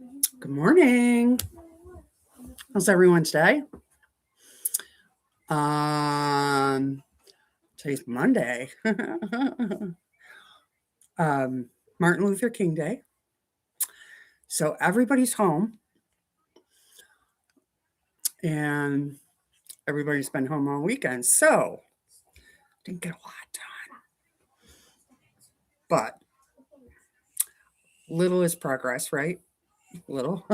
Good morning. How's everyone's day? Um, Today's Monday. um, Martin Luther King Day. So everybody's home and everybody's been home all weekend. So didn't get a lot done. But little is progress, right? Little.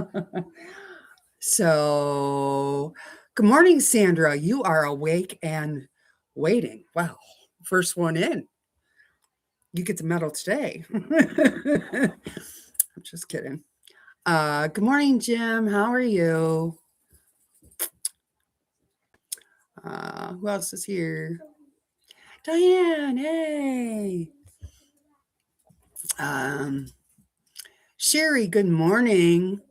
So good morning, Sandra. You are awake and waiting. Wow. First one in. You get the medal today. I'm just kidding. Good morning, Jim. How are you? Who else is here? Diane, hey. Um, Sherry, good morning.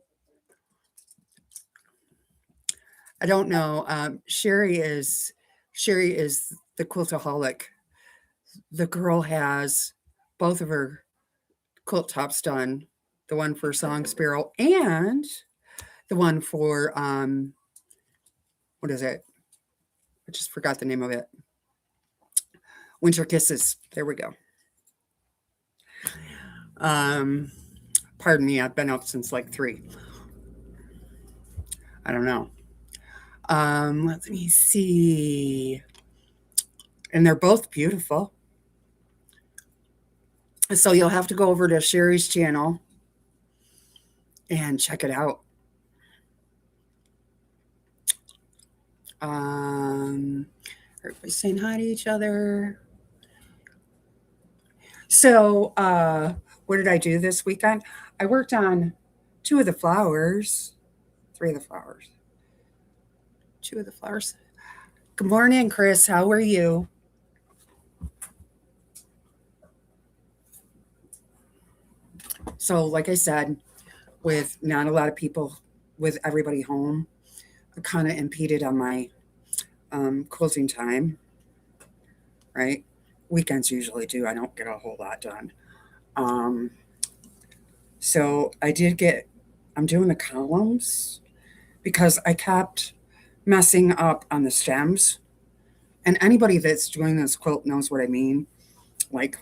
I don't know. Sherry is the quiltaholic. The girl has both of her quilt tops done. The one for Song Sparrow and the one for what is it? I just forgot the name of it. Winter Kisses. There we go. Um, Pardon me, I've been up since like 3. I don't know. Let me see. And they're both beautiful. So you'll have to go over to Sherry's channel and check it out. Everybody's saying hi to each other. So, what did I do this weekend? I worked on 2 of the flowers, 3 of the flowers, 2 of the flowers. Good morning, Chris. How are you? So, like I said, with not a lot of people, with everybody home, it kind of impeded on my closing time, right? Weekends usually do. I don't get a whole lot done. Um, so I'm doing the columns because I kept messing up on the stems. And anybody that's doing this quilt knows what I mean. Like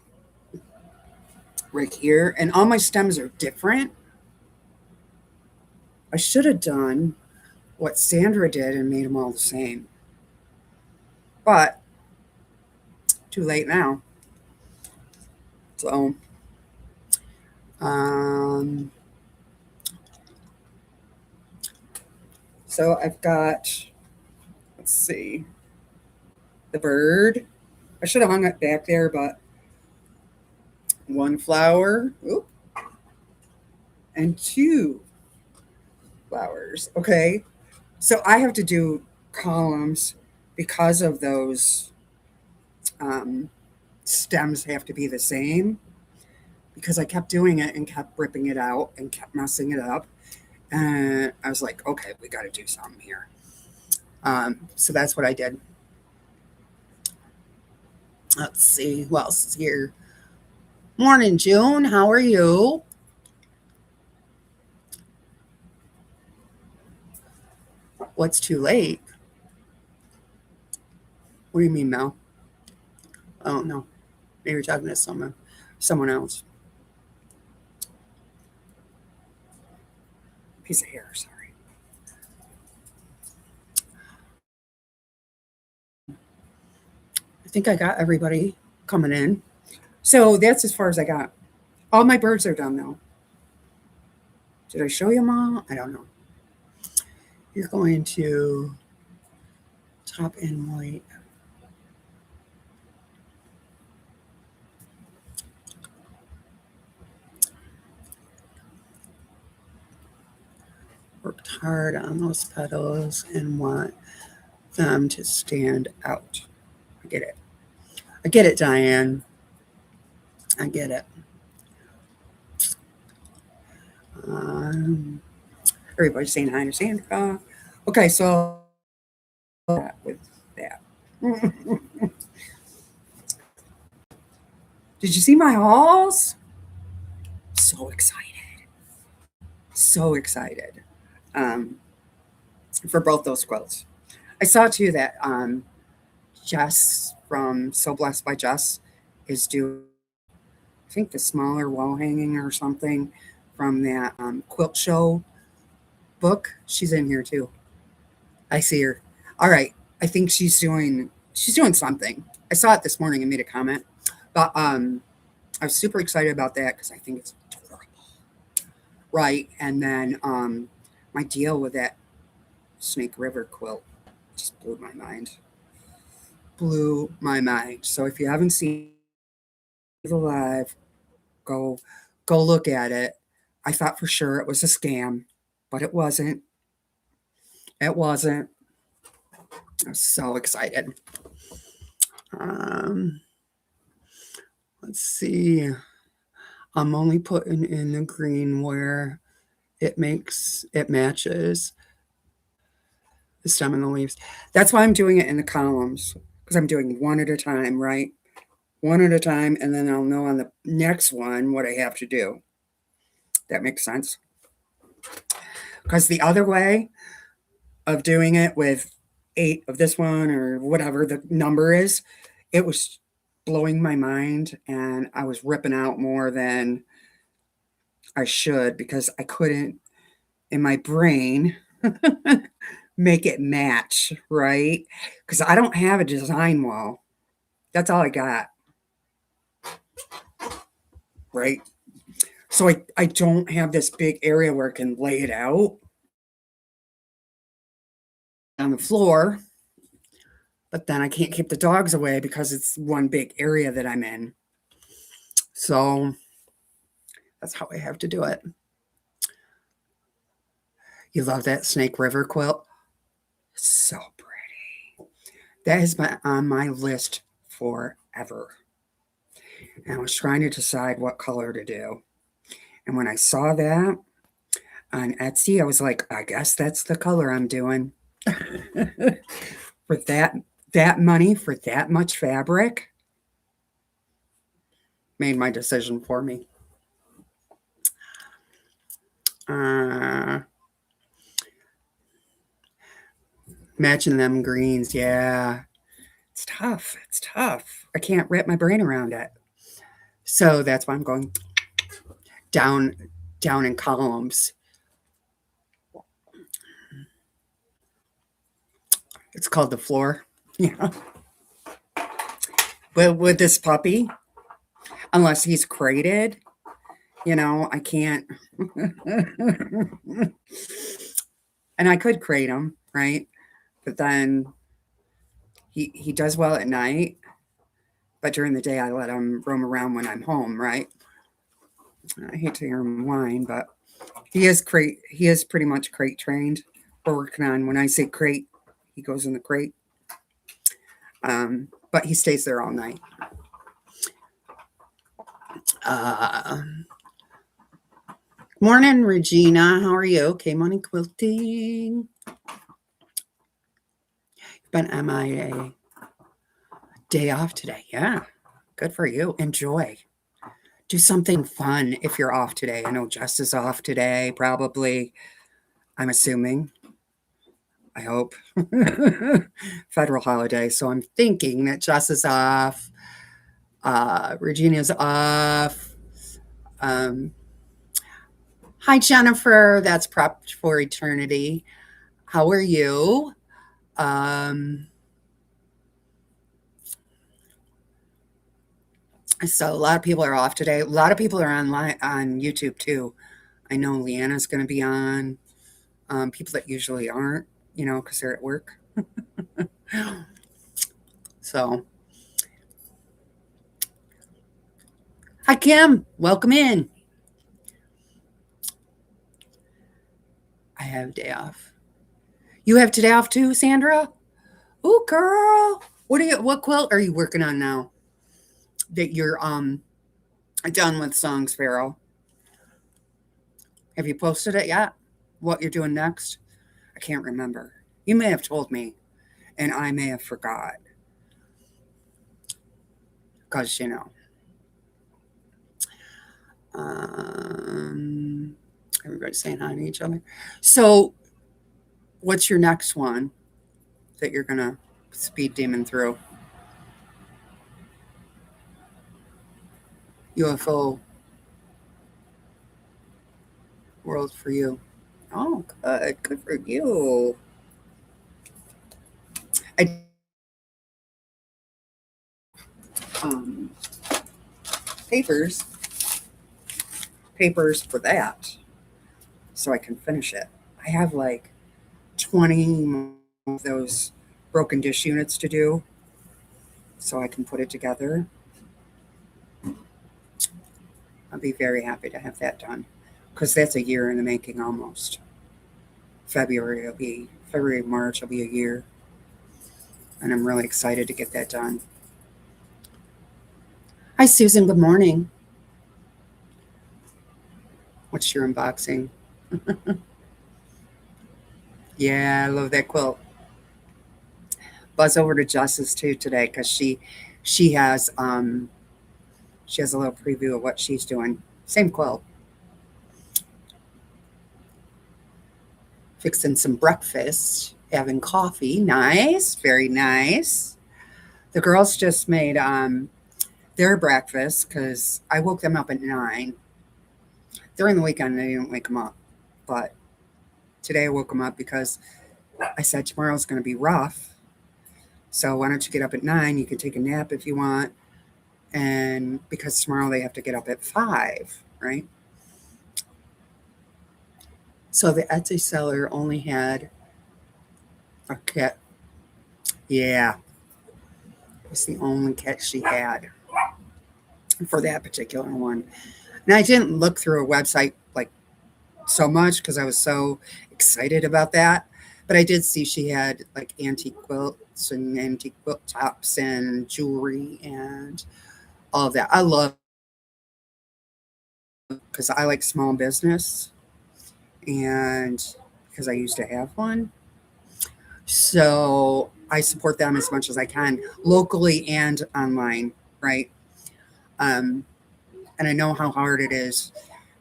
right here. And all my stems are different. I should have done what Sandra did and made them all the same. But too late now. So, um, I've got, let's see, the bird. I should have hung it back there, but 1 flower, oop, and 2 flowers. Okay. So I have to do columns because of those um, stems have to be the same because I kept doing it and kept ripping it out and kept messing it up. And I was like, okay, we got to do something here. So that's what I did. Let's see who else is here. Morning, June. How are you? What's too late? What do you mean, Mel? Oh no, maybe you're talking to someone else. Piece of hair. Sorry. I think I got everybody coming in. So that's as far as I got. All my birds are done though. Did I show you them all? I don't know. You're going to top in white. Worked hard on those petals and want them to stand out. I get it. I get it, Diane. I get it. Um, Everybody's saying hi to Sandra. Okay, so with that. Did you see my hauls? So excited. So excited um, for both those quilts. I saw too that Jess from So Blessed by Jess is doing, I think, the smaller wall hanging or something from that quilt show book. She's in here too. I see her. All right. I think she's doing something. I saw it this morning and made a comment. But I was super excited about that because I think it's adorable. Right. And then my deal with that Snake River quilt just blew my mind. Blew my mind. So if you haven't seen it live, go go look at it. I thought for sure it was a scam, but it wasn't. It wasn't. I was so excited. Um, let's see. I'm only putting in the green where it matches the stem and the leaves. That's why I'm doing it in the columns because I'm doing one at a time, right? One at a time, and then I'll know on the next one what I have to do. That makes sense. Because the other way of doing it with 8 of this one or whatever the number is, it was blowing my mind and I was ripping out more than I should because I couldn't, in my brain, make it match, right? Because I don't have a design wall. That's all I got, right? So I don't have this big area where I can lay it out on the floor, but then I can't keep the dogs away because it's one big area that I'm in. So that's how I have to do it. You love that Snake River quilt? So pretty. That has been on my list forever. And I was trying to decide what color to do. And when I saw that on Etsy, I was like, I guess that's the color I'm doing. For that money, for that much fabric, made my decision for me. Uh, Matching them greens, yeah. It's tough. It's tough. I can't wrap my brain around it. So that's why I'm going down down in columns. It's called the floor. Yeah. But with this puppy, unless he's crated, I can't. And I could crate him, right? But then he does well at night, but during the day I let him roam around when I'm home, right? I hate to hear him whine, but he is pretty much crate trained. We're working on, when I say crate, he goes in the crate. But he stays there all night. Morning, Regina. How are you? Okay, morning quilting. Been MIA. Day off today. Yeah. Good for you. Enjoy. Do something fun if you're off today. I know Jess is off today, probably. I'm assuming. I hope. Federal holiday. So I'm thinking that Jess is off. Regina's off. Hi, Jennifer. That's Prepped for Eternity. How are you? So a lot of people are off today. A lot of people are online on YouTube too. I know Leanna's going to be on. People that usually aren't, because they're at work. So, hi Kim, welcome in. I have a day off. You have today off too, Sandra? Ooh, girl. What quilt are you working on now? That you're done with Song Sparrow. Have you posted it yet? What you're doing next? I can't remember. You may have told me, and I may have forgot. Because, everybody's saying hi to each other. So, what's your next one that you're gonna speed demon through? UFO world for you. Oh, good. Good for you. I um papers papers for that so I can finish it. I have like 20 of those broken dish units to do so I can put it together. I'll be very happy to have that done because that's a year in the making almost. February, March will be a year, and I'm really excited to get that done. Hi, Susan. Good morning. What's your unboxing? Yeah, I love that quilt. Buzz over to Jess's too today because she has she has a little preview of what she's doing. Same quilt. Fixing some breakfast, having coffee. Nice, very nice. The girls just made their breakfast because I woke them up at 9. During the weekend, I didn't wake them up, but today I woke them up because I said tomorrow's going to be rough. So why don't you get up at 9? You can take a nap if you want, and because tomorrow they have to get up at 5, right? So the Etsy seller only had a cat. Yeah, it's the only cat she had for that particular one. And I didn't look through a website like so much because I was so excited about that. But I did see she had like antique quilts and antique quilt tops and jewelry and all of that. I love because I like small business and because I used to have one. So I support them as much as I can, locally and online, right? Um, and I know how hard it is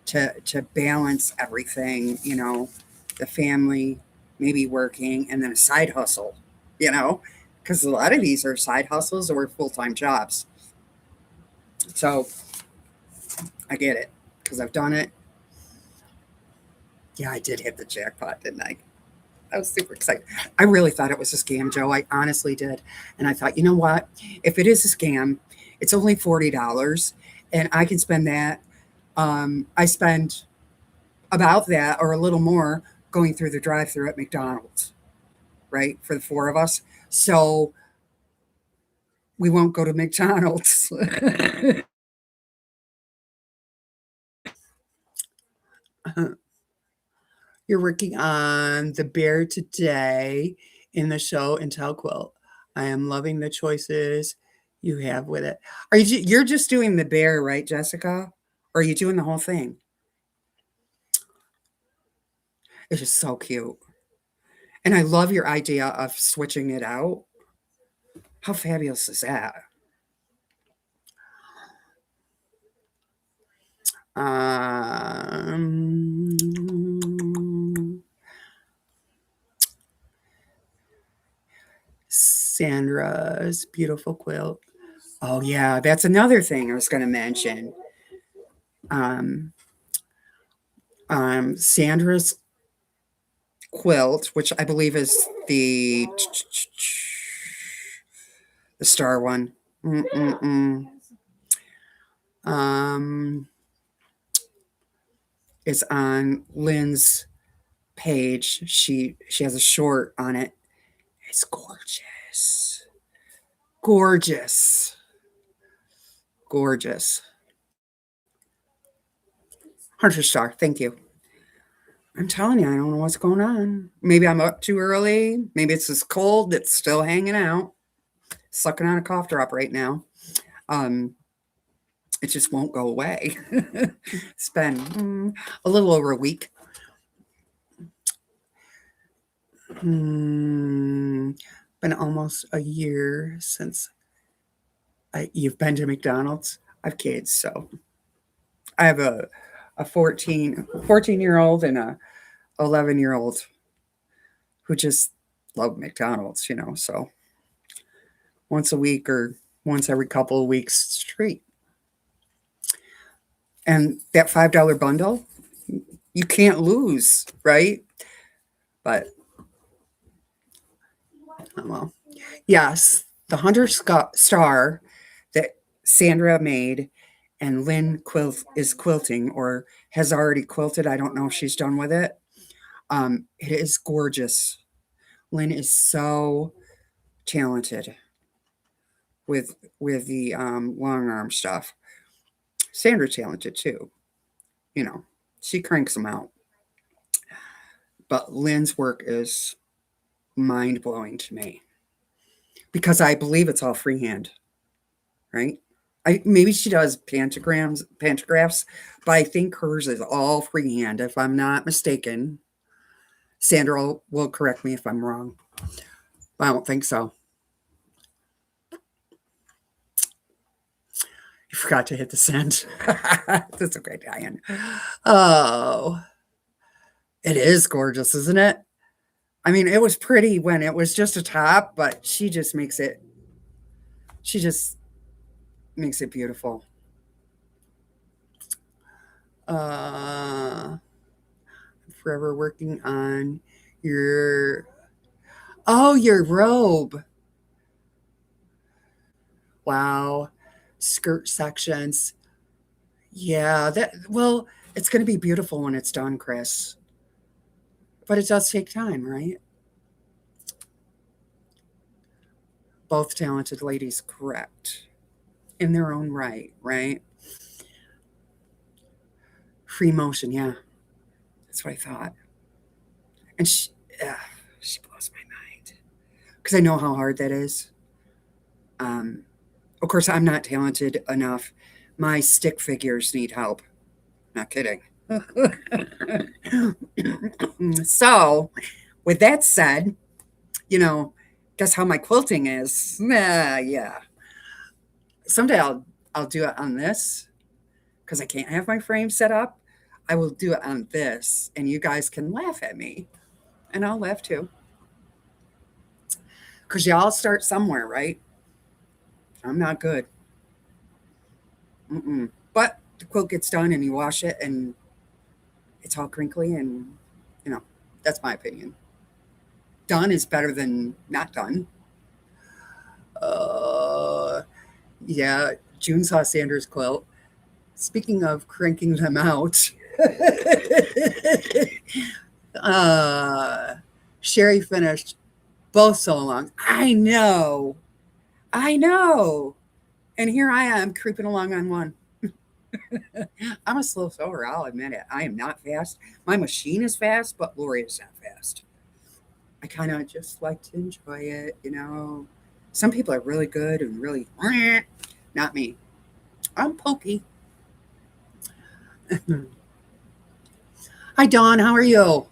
to balance everything, the family, maybe working, and then a side hustle, you know, because a lot of these are side hustles or full-time jobs. So I get it because I've done it. Yeah, I did hit the jackpot, didn't I? I was super excited. I really thought it was a scam, Joe. I honestly did. And I thought, you know what? If it is a scam, it's only $40 and I can spend that. I spend about that or a little more going through the drive through at McDonald's, right? For the four of us. So we won't go to McDonald's. You're working on the bear today in the show and tell quilt. I am loving the choices you have with it. You're just doing the bear, right, Jessica? Or are you doing the whole thing? It's just so cute. And I love your idea of switching it out. How fabulous is that? Um, Sandra's beautiful quilt. Oh yeah, that's another thing I was going to mention. Um, Sandra's quilt, which I believe is the star one. Mm-mm-mm. Um, is on Lynn's page. She has a short on it. It's gorgeous, gorgeous, gorgeous. Hunter Star, thank you. I'm telling you, I don't know what's going on. Maybe I'm up too early. Maybe it's this cold that's still hanging out, sucking on a cough drop right now. Um, it just won't go away. It's been a little over a week. Been almost a year since you've been to McDonald's. I have kids, so I have a 14-year old and a 11-year-old who just love McDonald's, so once a week or once every couple of weeks straight. And that $5 bundle, you can't lose, right? But, well, yes, the Hunter Star that Sandra made and Lynn is quilting or has already quilted. I don't know if she's done with it. It is gorgeous. Lynn is so talented with the long arm stuff. Sandra's talented too. You know, she cranks them out. But Lynn's work is mind blowing to me because I believe it's all freehand, right? Maybe she does pantographs, but I think hers is all freehand. If I'm not mistaken, Sandra will correct me if I'm wrong. But I don't think so. You forgot to hit the send. That's okay, Diane. Oh, it is gorgeous, isn't it? I mean, it was pretty when it was just a top, but she just makes it beautiful. I'm forever working on your robe. Wow. Skirt sections. Yeah, it's going to be beautiful when it's done, Chris. But it does take time, right? Both talented ladies, correct. In their own right, right? Free motion, yeah. That's what I thought. And she blows my mind. Because I know how hard that is. Of course, I'm not talented enough. My stick figures need help. Not kidding. So, with that said, guess how my quilting is? Yeah. Someday I'll do it on this because I can't have my frame set up. I will do it on this, and you guys can laugh at me, and I'll laugh too. Because y'all start somewhere, right? I'm not good. Mm-mm. But the quilt gets done, and you wash it, and it's all crinkly, and that's my opinion. Done is better than not done. Yeah, June saw Sanders' quilt. Speaking of cranking them out, Sherry finished both so long. I know. And here I am creeping along on one. I'm a slow sewer, I'll admit it. I am not fast. My machine is fast, but Lori is not fast. I kind of just like to enjoy it. Some people are really good and really, not me. I'm pokey. Hi, Dawn. How are you?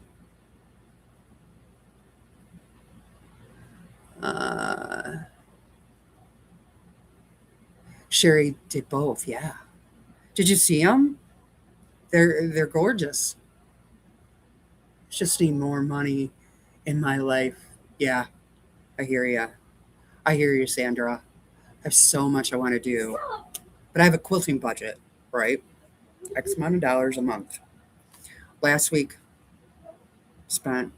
Sherry did both. Yeah. Did you see them? They're gorgeous. Just need more money in my life. Yeah, I hear you. I hear you, Sandra. I have so much I want to do, but I have a quilting budget, right? X amount of dollars a month. Last week, spent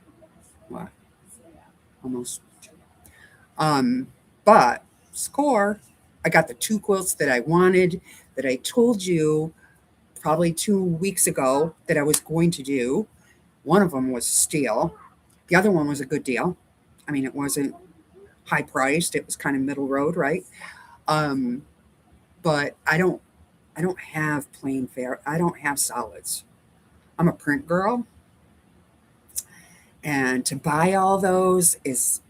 what? Almost. But score. I got the 2 quilts that I wanted, that I told you probably 2 weeks ago that I was going to do. One of them was steel. The other one was a good deal. I mean, it wasn't high priced. It was kind of middle road, right? But I don't have plain fair. I don't have solids. I'm a print girl. And to buy all those is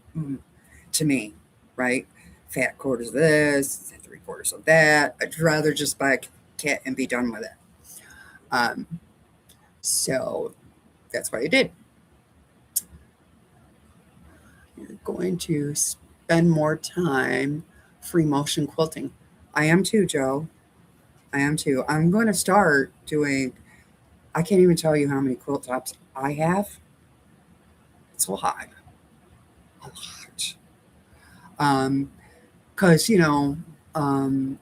to me, right? Fat quarters of this, 3/4 of that. I'd rather just buy a kit and be done with it. So that's what I did. You're going to spend more time free motion quilting. I am too, Joe. I am too. I'm going to start doing I can't even tell you how many quilt tops I have. It's a lot. A lot. Because, I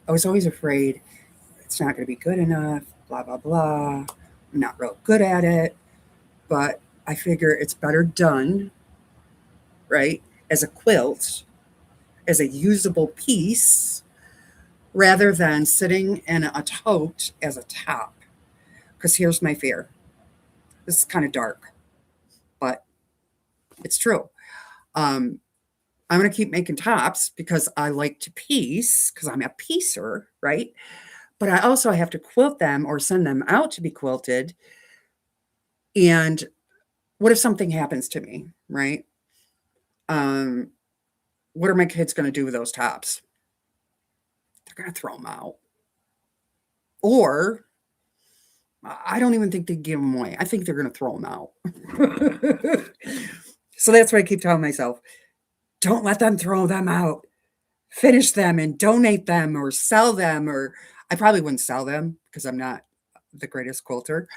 was always afraid it's not going to be good enough, blah, blah, blah. I'm not real good at it, but I figure it's better done, right, as a quilt, as a usable piece, rather than sitting in a tote as a top. Because here's my fear. This is kind of dark, but it's true. Um, I'm going to keep making tops because I like to piece, because I'm a piecer, right? But I also have to quilt them or send them out to be quilted. And what if something happens to me, right? Um, what are my kids going to do with those tops? They're going to throw them out. Or I don't even think they give them away. I think they're going to throw them out. So that's what I keep telling myself. Don't let them throw them out. Finish them and donate them or sell them. Or I probably wouldn't sell them because I'm not the greatest quilter.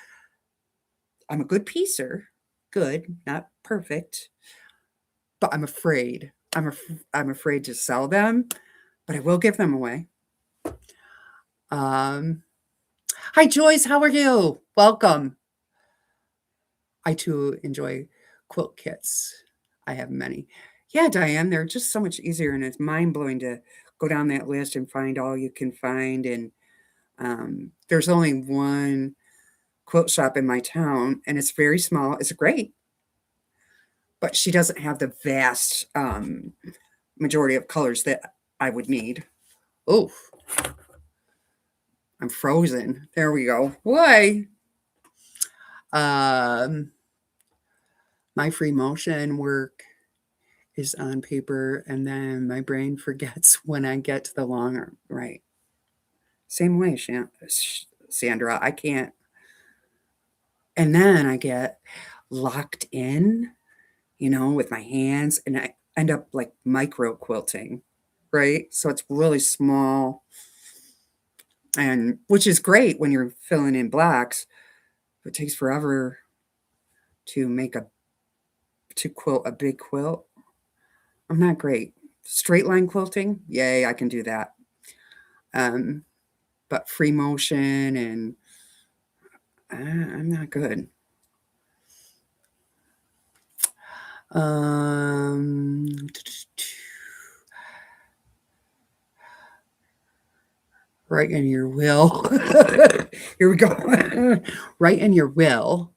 I'm a good piecer. Good, not perfect. But I'm afraid. I'm afraid to sell them, but I will give them away. Um, Hi, Joyce. How are you? Welcome. I too enjoy quilt kits. I have many. Yeah, Diane, they're just so much easier, and it's mind blowing to go down that list and find all you can find. And there's only one quilt shop in my town, and it's very small. It's great, but she doesn't have the vast majority of colors that I would need. Oh, I'm frozen. There we go. Why? Um, my free motion work is on paper, and then my brain forgets when I get to the long arm. Right. Same way, Sandra. I can't. And then I get locked in, with my hands, and I end up like micro quilting, right? So it's really small, and which is great when you're filling in blocks. It takes forever to quilt a big quilt. I'm not great. Straight line quilting, yay, I can do that. Um, but free motion and I'm not good. Write in your will. Here we go. Write in your will.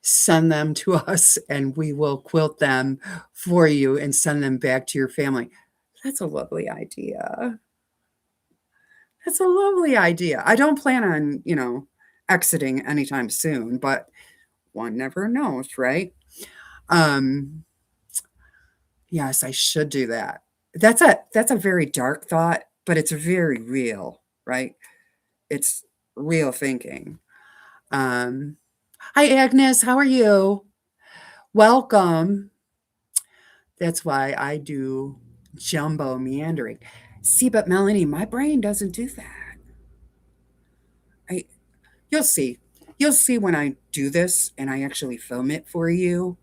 Send them to us and we will quilt them for you and send them back to your family. That's a lovely idea. That's a lovely idea. I don't plan on, exiting anytime soon, but one never knows, right? Um, yes, I should do that. That's a very dark thought, but it's very real, right? It's real thinking. Um, Hi, Agnes. How are you? Welcome. That's why I do jumbo meandering. See, but Melanie, my brain doesn't do that. I, you'll see. You'll see when I do this and I actually film it for you.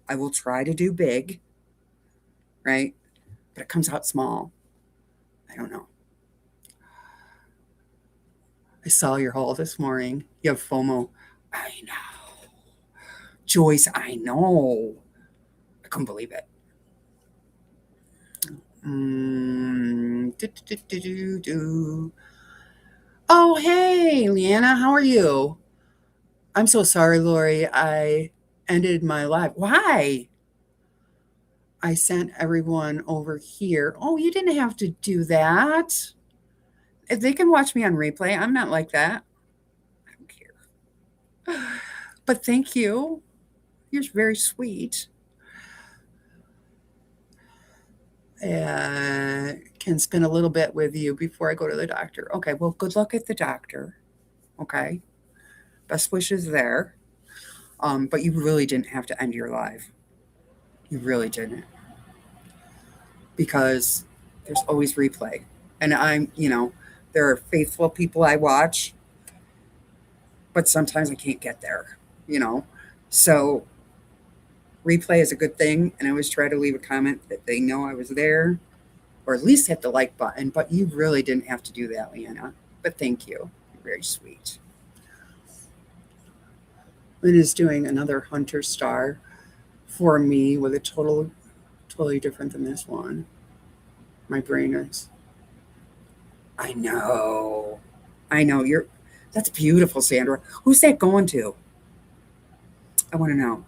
I will try to do big, right? But it comes out small. I don't know. I saw your haul this morning. You have FOMO. I know. Joyce, I know. I couldn't believe it. Oh, hey, Leanna, how are you? I'm so sorry, Lori. I ended my live. Why? I sent everyone over here. Oh, you didn't have to do that. If they can watch me on replay, I'm not like that. I don't care. But thank you. You're very sweet. Can spend a little bit with you before I go to the doctor. Okay, well, good luck at the doctor. Okay. Best wishes there. But you really didn't have to end your life. You really didn't. Because there's always replay. And there are faithful people I watch, but sometimes I can't get there, you know. So replay is a good thing, and I always try to leave a comment that they know I was there, or at least hit the like button. But you really didn't have to do that, Leanna. But thank you. You're very sweet. Lynn is doing another Hunter Star for me with a totally different than this one. My brain is. I know. I know. That's beautiful, Sandra. Who's that going to? I want to know.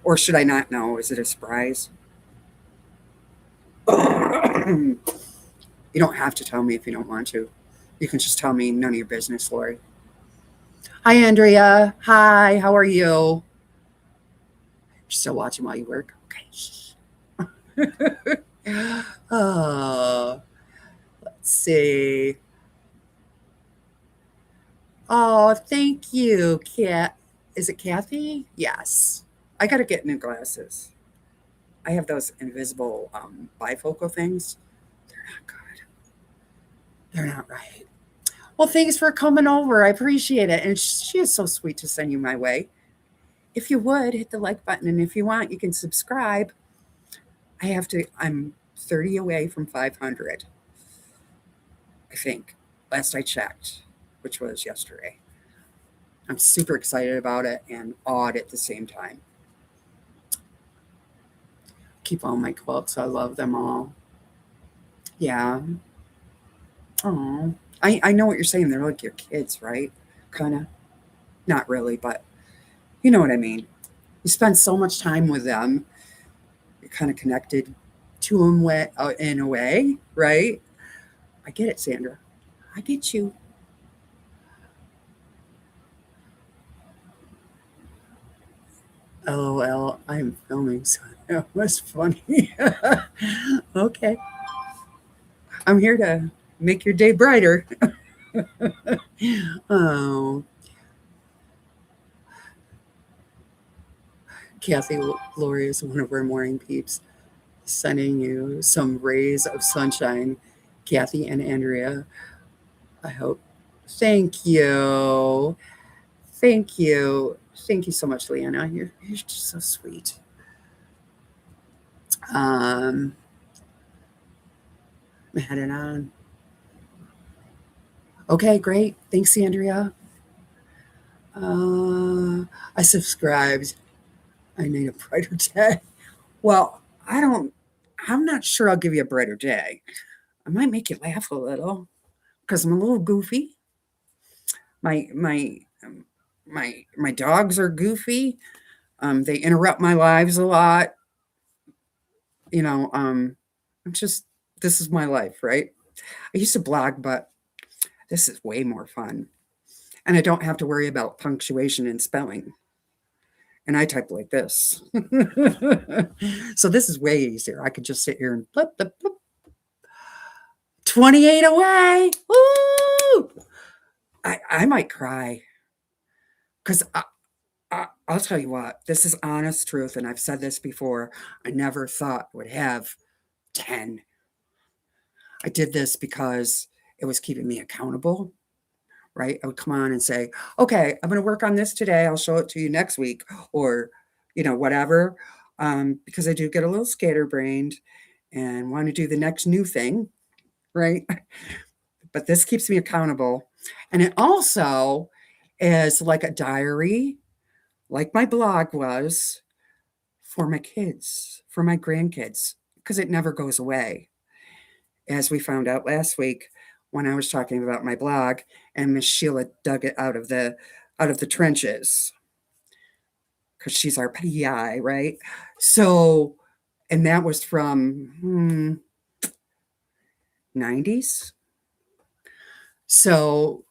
Or should I not know? Is it a surprise? You don't have to tell me if you don't want to. You can just tell me none of your business, Lori. Hi, Andrea. Hi, how are you? You're still watching while you work? Okay. Oh, let's see. Oh, thank you, Kat. Is it Kathy? Yes. I got to get new glasses. I have those invisible bifocal things. They're not good. They're not right. Well, thanks for coming over. I appreciate it. And she is so sweet to send you my way. If you would, hit the like button. And if you want, you can subscribe. I'm 30 away from 500, I think, last I checked, which was yesterday. I'm super excited about it and awed at the same time. Keep all my quilts. I love them all. Yeah. Oh, I know what you're saying. They're like your kids, right? Kind of. Not really, but you know what I mean. You spend so much time with them. You're kind of connected to them in a way, right? I get it, Sandra. I get you. LOL, I'm filming, so that was funny. Okay. I'm here to make your day brighter. Oh, Kathy Lori is one of our morning peeps, sending you some rays of sunshine. Kathy and Andrea, I hope. Thank you. Thank you. Thank you so much, Leanna. You're just so sweet. I'm heading on. Okay, great. Thanks, Andrea. I subscribed. I need a brighter day. Well, I'm not sure I'll give you a brighter day. I might make you laugh a little because I'm a little goofy. My my my dogs are goofy. They interrupt my lives a lot. You know, I'm just this is my life, right? I used to blog, but this is way more fun, and I don't have to worry about punctuation and spelling. And I type like this, so this is way easier. I could just sit here and blip, blip, blip. 28 away. Woo! I might cry because I'll tell you what, this is honest truth. And I've said this before. I never thought I would have 10. I did this because it was keeping me accountable, right? I would come on and say, okay, I'm going to work on this today. I'll show it to you next week or, whatever. Because I do get a little scatterbrained and want to do the next new thing, right? But this keeps me accountable. And it also is like a diary, like my blog was for my kids, for my grandkids, because it never goes away. As we found out last week when I was talking about my blog and Miss Sheila dug it out of the trenches because she's our PI, right? So, and that was from 90s. So,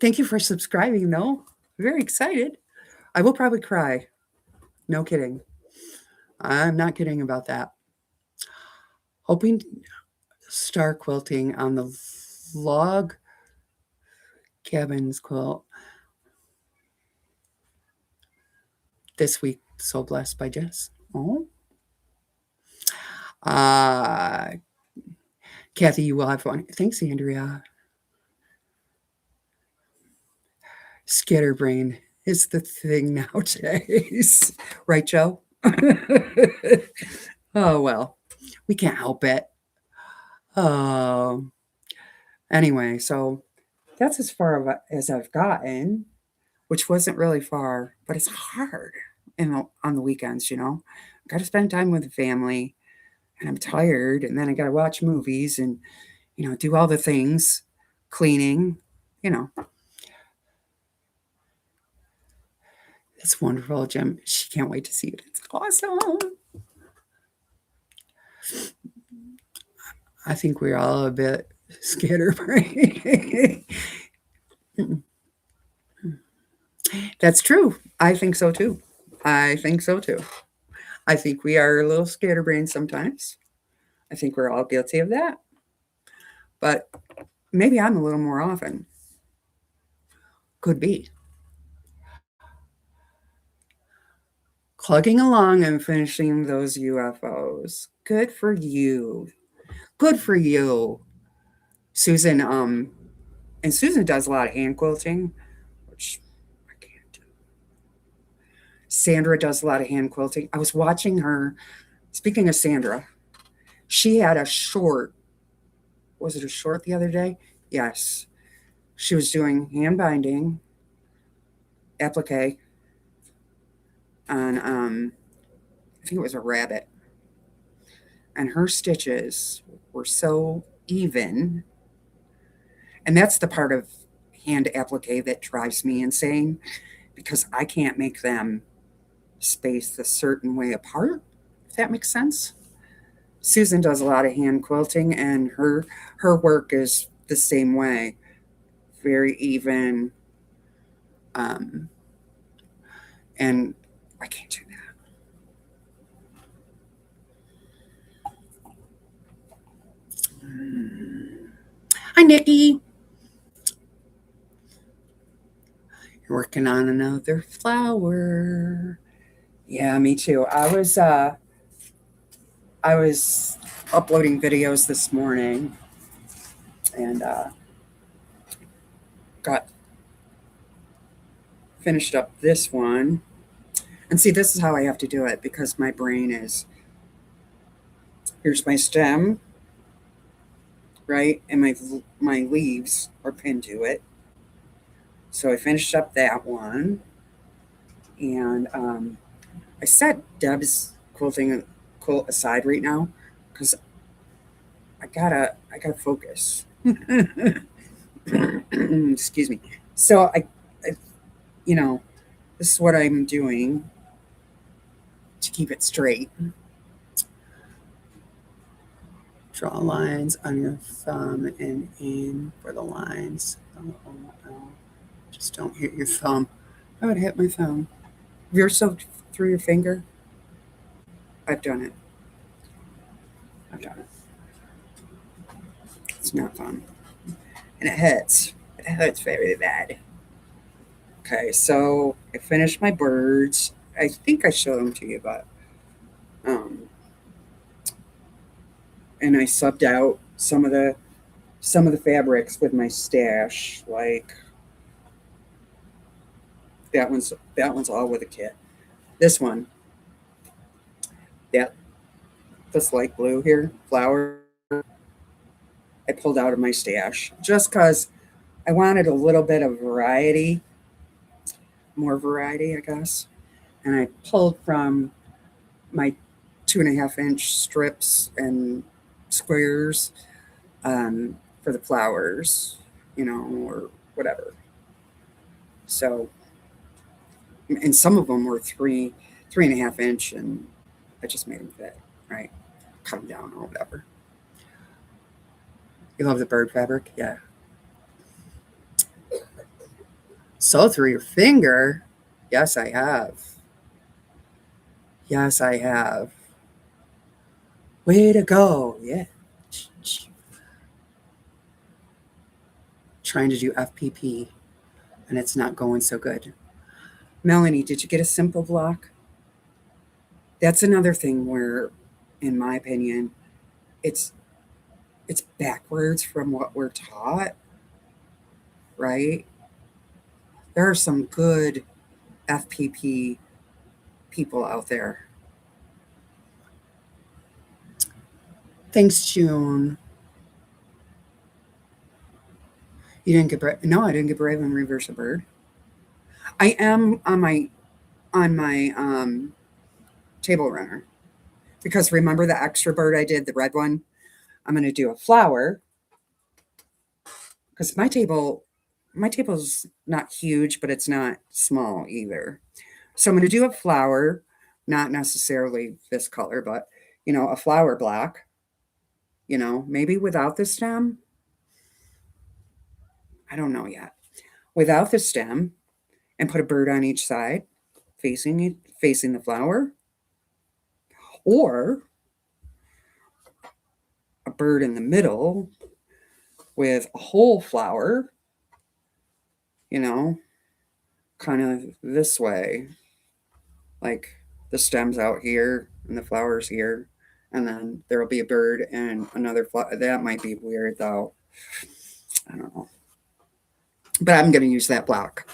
thank you for subscribing though. Very excited. I will probably cry. No kidding. I'm not kidding about that. Hoping star quilting on the log cabins quilt this week. So blessed by Jess. Oh. Kathy, you will have fun. Thanks, Andrea. Scatterbrain is the thing nowadays. Right, Joe? Oh, well, we can't help it. Oh, anyway, so that's as far as I've gotten, which wasn't really far, but it's hard on the weekends, Got to spend time with the family, and I'm tired, and then I got to watch movies and, do all the things, cleaning, you know. It's wonderful, Jim. She can't wait to see it. It's awesome. I think we're all a bit scatterbrained. That's true. I think so too. I think so too. I think we are a little scatterbrained sometimes. I think we're all guilty of that. But maybe I'm a little more often. Could be. Clugging along and finishing those UFOs. Good for you. Good for you. Susan, and Susan does a lot of hand quilting, which I can't do. Sandra does a lot of hand quilting. I was watching her. Speaking of Sandra, she had a short. Was it a short the other day? Yes. She was doing hand binding, applique on, I think it was a rabbit. And her stitches were so even. And that's the part of hand applique that drives me insane because I can't make them spaced a certain way apart, if that makes sense. Susan does a lot of hand quilting, and her work is the same way, very even, and I can't do that. Hi, Nikki. You're working on another flower. Yeah, me too. I was uploading videos this morning and got finished up this one. And see, this is how I have to do it because my brain is here's my stem, right? And my leaves are pinned to it. So I finished up that one. And I set Deb's quilting quilt aside right now because I gotta focus. Excuse me. So I, you know, this is what I'm doing to keep it straight. Draw lines on your thumb and aim for the lines. Oh. Just don't hit your thumb. I would hit my thumb. Have you ever sewed through your finger? I've done it. I've done it. It's not fun. And it hurts. It hurts very bad. Okay, so I finished my birds. I think I showed them to you, but um, and I subbed out some of the fabrics with my stash. Like that one's all with a kit. This one, that this light blue here, flower, I pulled out of my stash just because I wanted a little bit of variety, more variety, I guess. And I pulled from my 2.5-inch strips and squares for the flowers, or whatever. So, and some of them were 3.5 inch, and I just made them fit, right? Cut them down or whatever. You love the bird fabric? Yeah. Sew through your finger? Yes, I have. Yes, I have. Way to go. Yeah. Trying to do FPP, and it's not going so good. Melanie, did you get a simple block? That's another thing where, in my opinion, it's backwards from what we're taught, right? There are some good FPP people out there. Thanks, June. You didn't get brave. No, I didn't get brave and reverse a bird. I am on my table runner because remember the extra bird I did, the red one. I'm going to do a flower because my table's not huge, but it's not small either. So I'm going to do a flower, not necessarily this color, but a flower block. Maybe without the stem. I don't know yet. Without the stem, and put a bird on each side, facing the flower, or a bird in the middle with a whole flower, you know, kind of this way, like the stem's out here and the flower's here, and then there'll be a bird and another flower. That might be weird though. I don't know. But I'm going to use that block.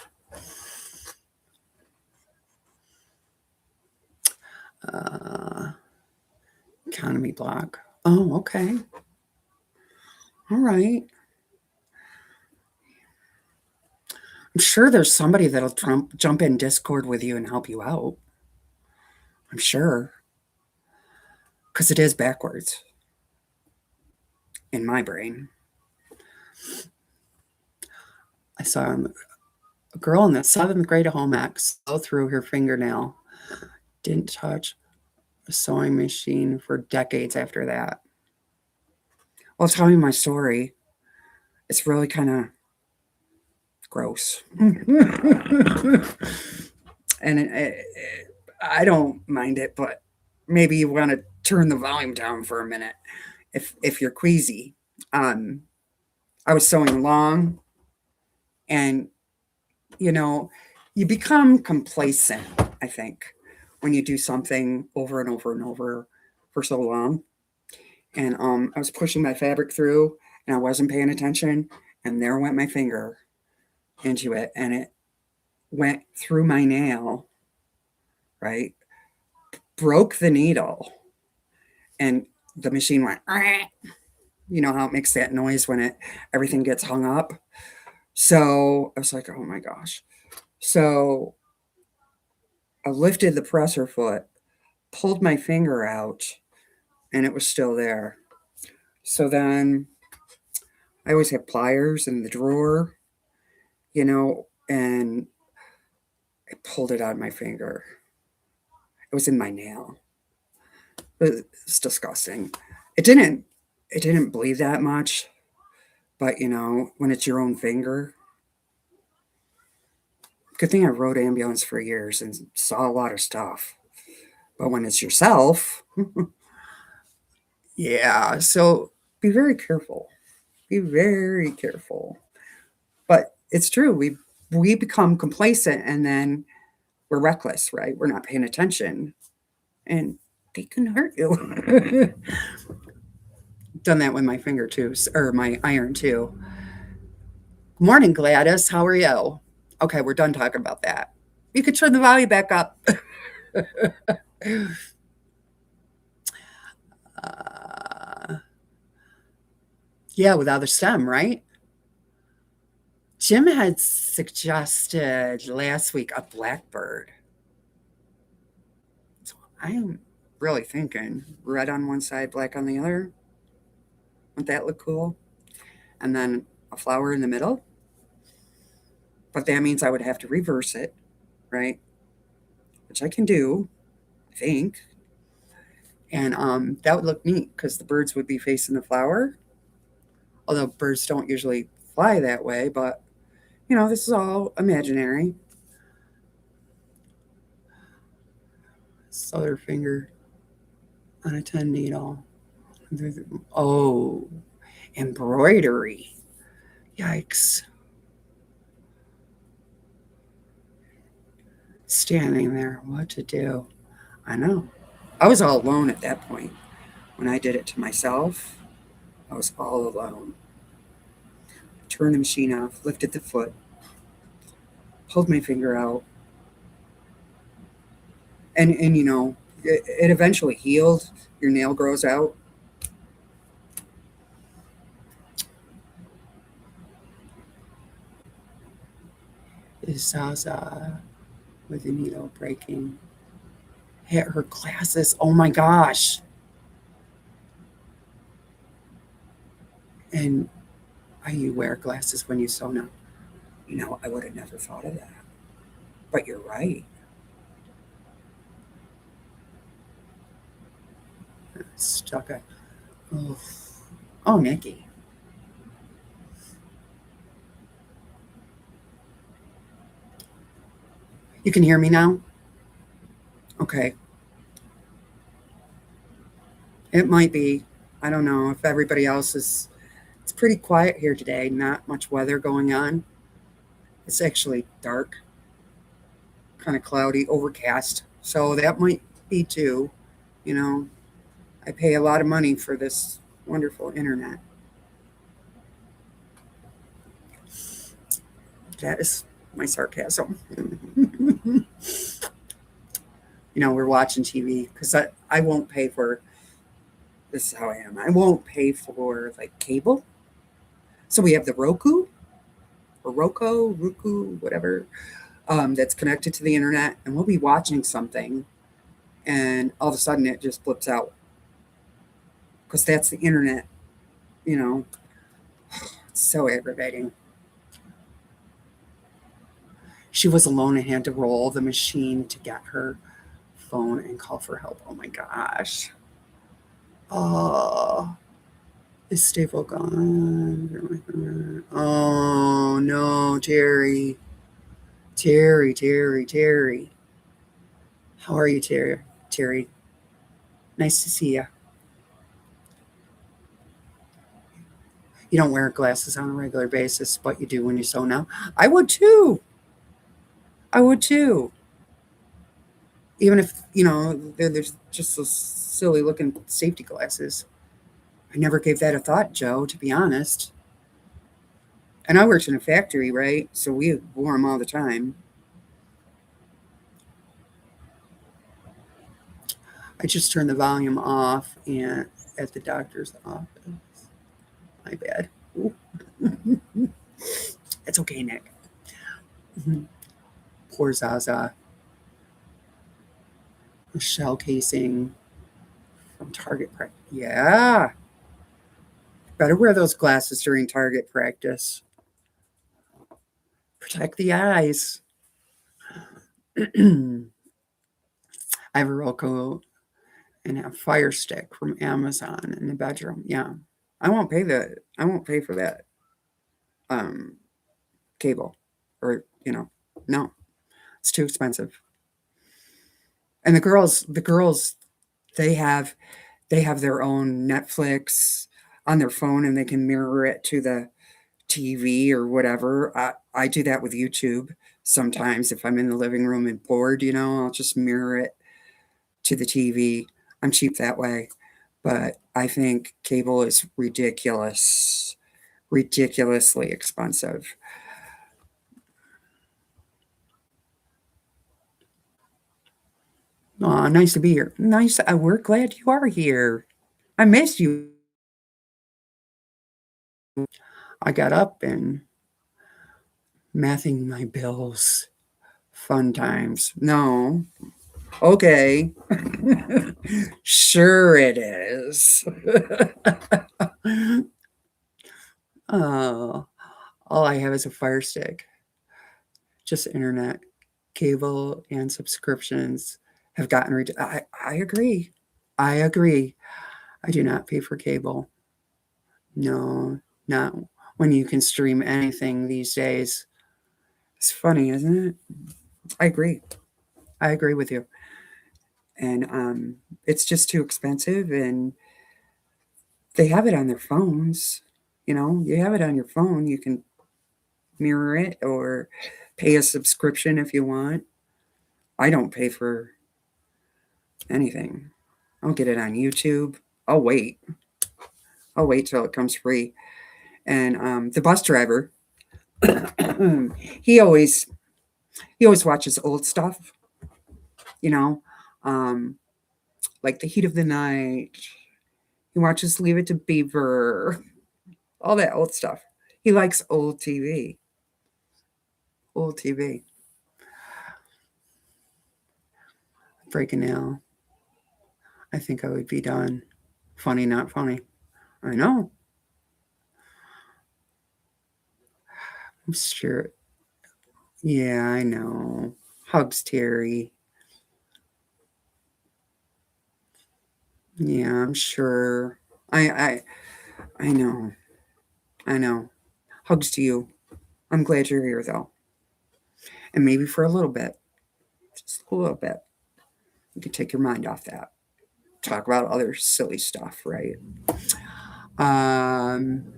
Economy block. Oh, okay. All right. I'm sure there's somebody that'll jump in Discord with you and help you out. I'm sure. Because it is backwards in my brain. I saw a girl in the 7th grade home ec sew through her fingernail. Didn't touch a sewing machine for decades after that. Well, tell me my story. It's really kind of gross. And I don't mind it, but maybe you want to turn the volume down for a minute if you're queasy. I was sewing along, and you become complacent, I think, when you do something over and over and over for so long. And I was pushing my fabric through, and I wasn't paying attention, and there went my finger into it, and it went through my nail, right? Broke the needle, and the machine went. You know how it makes that noise when everything gets hung up. So I was like, oh my gosh. So I lifted the presser foot, pulled my finger out, and it was still there. So then I always have pliers in the drawer, and I pulled it out of my finger. It was in my nail. It's disgusting. It didn't bleed that much, but when it's your own finger. Good thing I rode ambulance for years and saw a lot of stuff. But when it's yourself, yeah. So be very careful. Be very careful. But it's true. We become complacent, and then we're reckless, right? We're not paying attention, and they can hurt you. Done that with my finger too, or my iron too. Morning, Gladys. How are you? Okay, we're done talking about that. You could turn the volume back up. Yeah, without a stem, right? Jim had suggested last week a blackbird. So I am really thinking red on one side, black on the other. Wouldn't that look cool? And then a flower in the middle. But that means I would have to reverse it, right? Which I can do, I think. And that would look neat because the birds would be facing the flower. Although birds don't usually fly that way, but this is all imaginary. Other finger on a 10 needle. Oh, embroidery. Yikes. Standing there, what to do? I know. I was all alone at that point. When I did it to myself, I was all alone. Turned the machine off, lifted the foot, pulled my finger out, and it eventually healed. Your nail grows out. Is Zaza with the needle breaking? Hit her glasses. Oh my gosh. And you wear glasses when you sew now. I would have never thought of that. But you're right. Stuck it. Oh, oh, Nikki. You can hear me now? Okay. It might be. I don't know if everybody else is. It's pretty quiet here today. Not much weather going on. It's actually dark, kind of cloudy, overcast. So that might be too. You know, I pay a lot of money for this wonderful internet. That is my sarcasm. We're watching TV because I won't pay for this is how I am. I won't pay for like cable. So we have the Roku, whatever, that's connected to the internet, and we'll be watching something, and all of a sudden it just flips out because that's the internet. You know, it's so aggravating. She was alone and had to roll the machine to get her phone and call for help. Oh my gosh. Oh, is Staple gone? Oh no, Terry. Terry. How are you, Terry? Terry, nice to see you. You don't wear glasses on a regular basis, but you do when you sew now. I would too. I would too. Even if, there's just those silly looking safety glasses. I never gave that a thought, Joe, to be honest. And I worked in a factory, right? So we wore them all the time. I just turned the volume off and at the doctor's office. My bad. It's okay, Nick. Poor Zaza. A shell casing from target practice. Yeah. Better wear those glasses during target practice. Protect the eyes. I have a Roku and a Fire Stick from Amazon in the bedroom. Yeah. I won't pay for that um cable or no. It's too expensive. And the girls they have their own Netflix on their phone and they can mirror it to the TV or whatever. I do that with YouTube sometimes if I'm in the living room and bored, I'll just mirror it to the TV. I'm cheap that way. But I think cable is ridiculously expensive. Aw, nice to be here. Nice. We're glad you are here. I missed you. I got up and mathing my bills. Fun times. No. Okay. Sure it is. Oh, all I have is a Fire Stick. Just internet, cable, and subscriptions have gotten I agree. I agree. I do not pay for cable. No, not when you can stream anything these days. It's funny, isn't it? I agree. I agree with you. And it's just too expensive, and they have it on their phones. You have it on your phone. You can mirror it or pay a subscription if you want. I don't pay for anything. I'll get it on YouTube. I'll wait. I'll wait till it comes free. And the bus driver, he always He always watches old stuff, you know, um, like The Heat of the Night. He watches Leave It to Beaver, all that old stuff. He likes old TV. Old TV. Breaking now. I think I would be done. Funny, not funny. I know. I'm sure. Yeah, I know. Hugs, Terry. Yeah, I'm sure. I I I know. I know. Hugs to you. I'm glad you're here though. And maybe for a little bit. Just a little bit. You could take your mind off that. Talk about other silly stuff, right? Um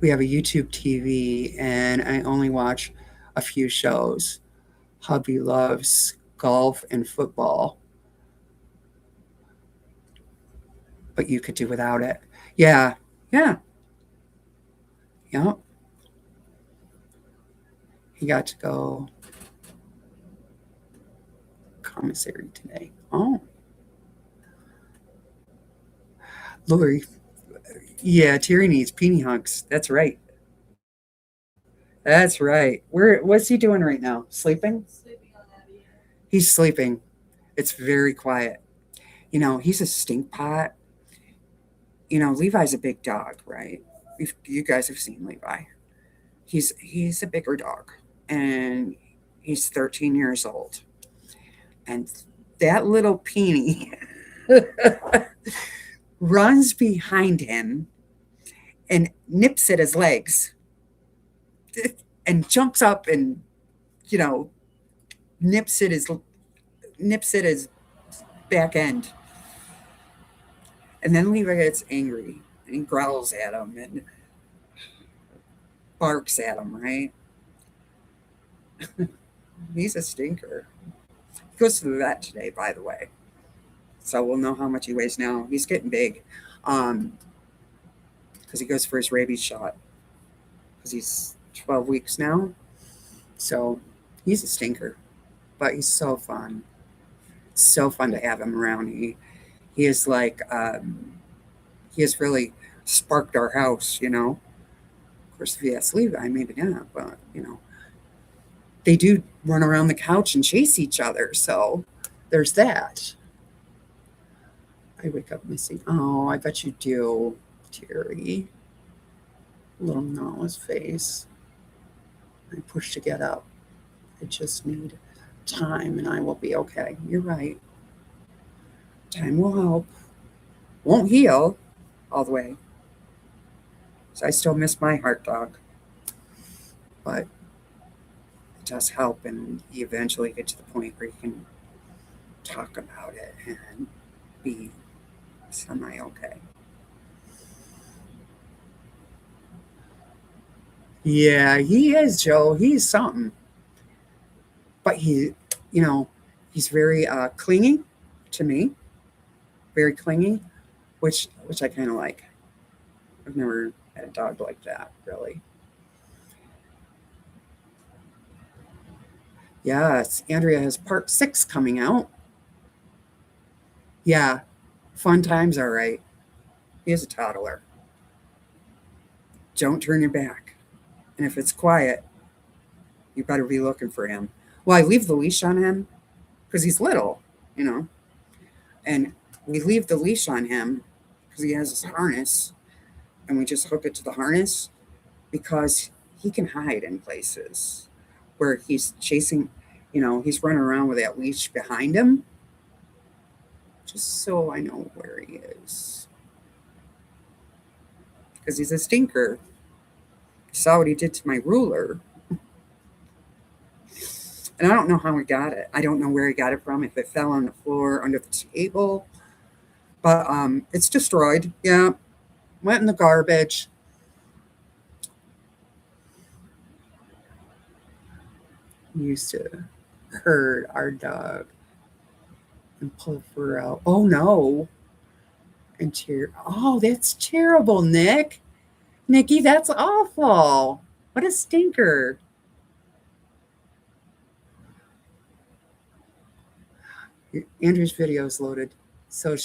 we have a YouTube TV and I only watch a few shows. Hubby loves golf and football, but you could do without it. Yeah, yeah, yeah. He got to go commissary today. Oh, Lori. Yeah, Terry needs peenie hugs. That's right. That's right. What's he doing right now? Sleeping? He's sleeping. It's very quiet. He's a stink pot. Levi's a big dog, right? If you guys have seen Levi. He's a bigger dog, and he's 13 years old. And that little peenie runs behind him and nips at his legs and jumps up and you know nips at his back end. And then Levi gets angry and he growls at him and barks at him, right? He's a stinker. He goes to the vet today, by the way. So we'll know how much he weighs now. He's getting big. Because he goes for his rabies shot. Because he's 12 weeks now. So he's a stinker. But he's so fun. It's so fun to have him around. He is like he has really sparked our house. Of course, if you ask Levi, maybe not, but they do run around the couch and chase each other. So there's that. I wake up missing. Oh, I bet you do, Terry. Little gnaw on his face. I push to get up. I just need time and I will be okay. You're right. Time will help. Won't heal all the way. So I still miss my heart dog. But it does help, and you eventually get to the point where you can talk about it and be semi okay. Yeah, he is, Joe. He's something. But he's very clingy to me, very clingy, which I kind of like. I've never had a dog like that, really. Yes, Andrea has part 6 coming out. Yeah, fun times, all right. He is a toddler. Don't turn your back. And if it's quiet, you better be looking for him. Well, I leave the leash on him because he's little, you know, and we leave the leash on him because he has his harness, and we just hook it to the harness because he can hide in places where he's chasing, he's running around with that leash behind him, just so I know where he is. Because he's a stinker. Saw what he did to my ruler. And I don't know how he got it. I don't know where he got it from, if it fell on the floor, under the table. But it's destroyed. Yeah. Went in the garbage. Used to herd our dog and pull fur out. Oh no. And tear. Oh, that's terrible, Nick. Nikki, that's awful. What a stinker. Andrew's video is loaded. So,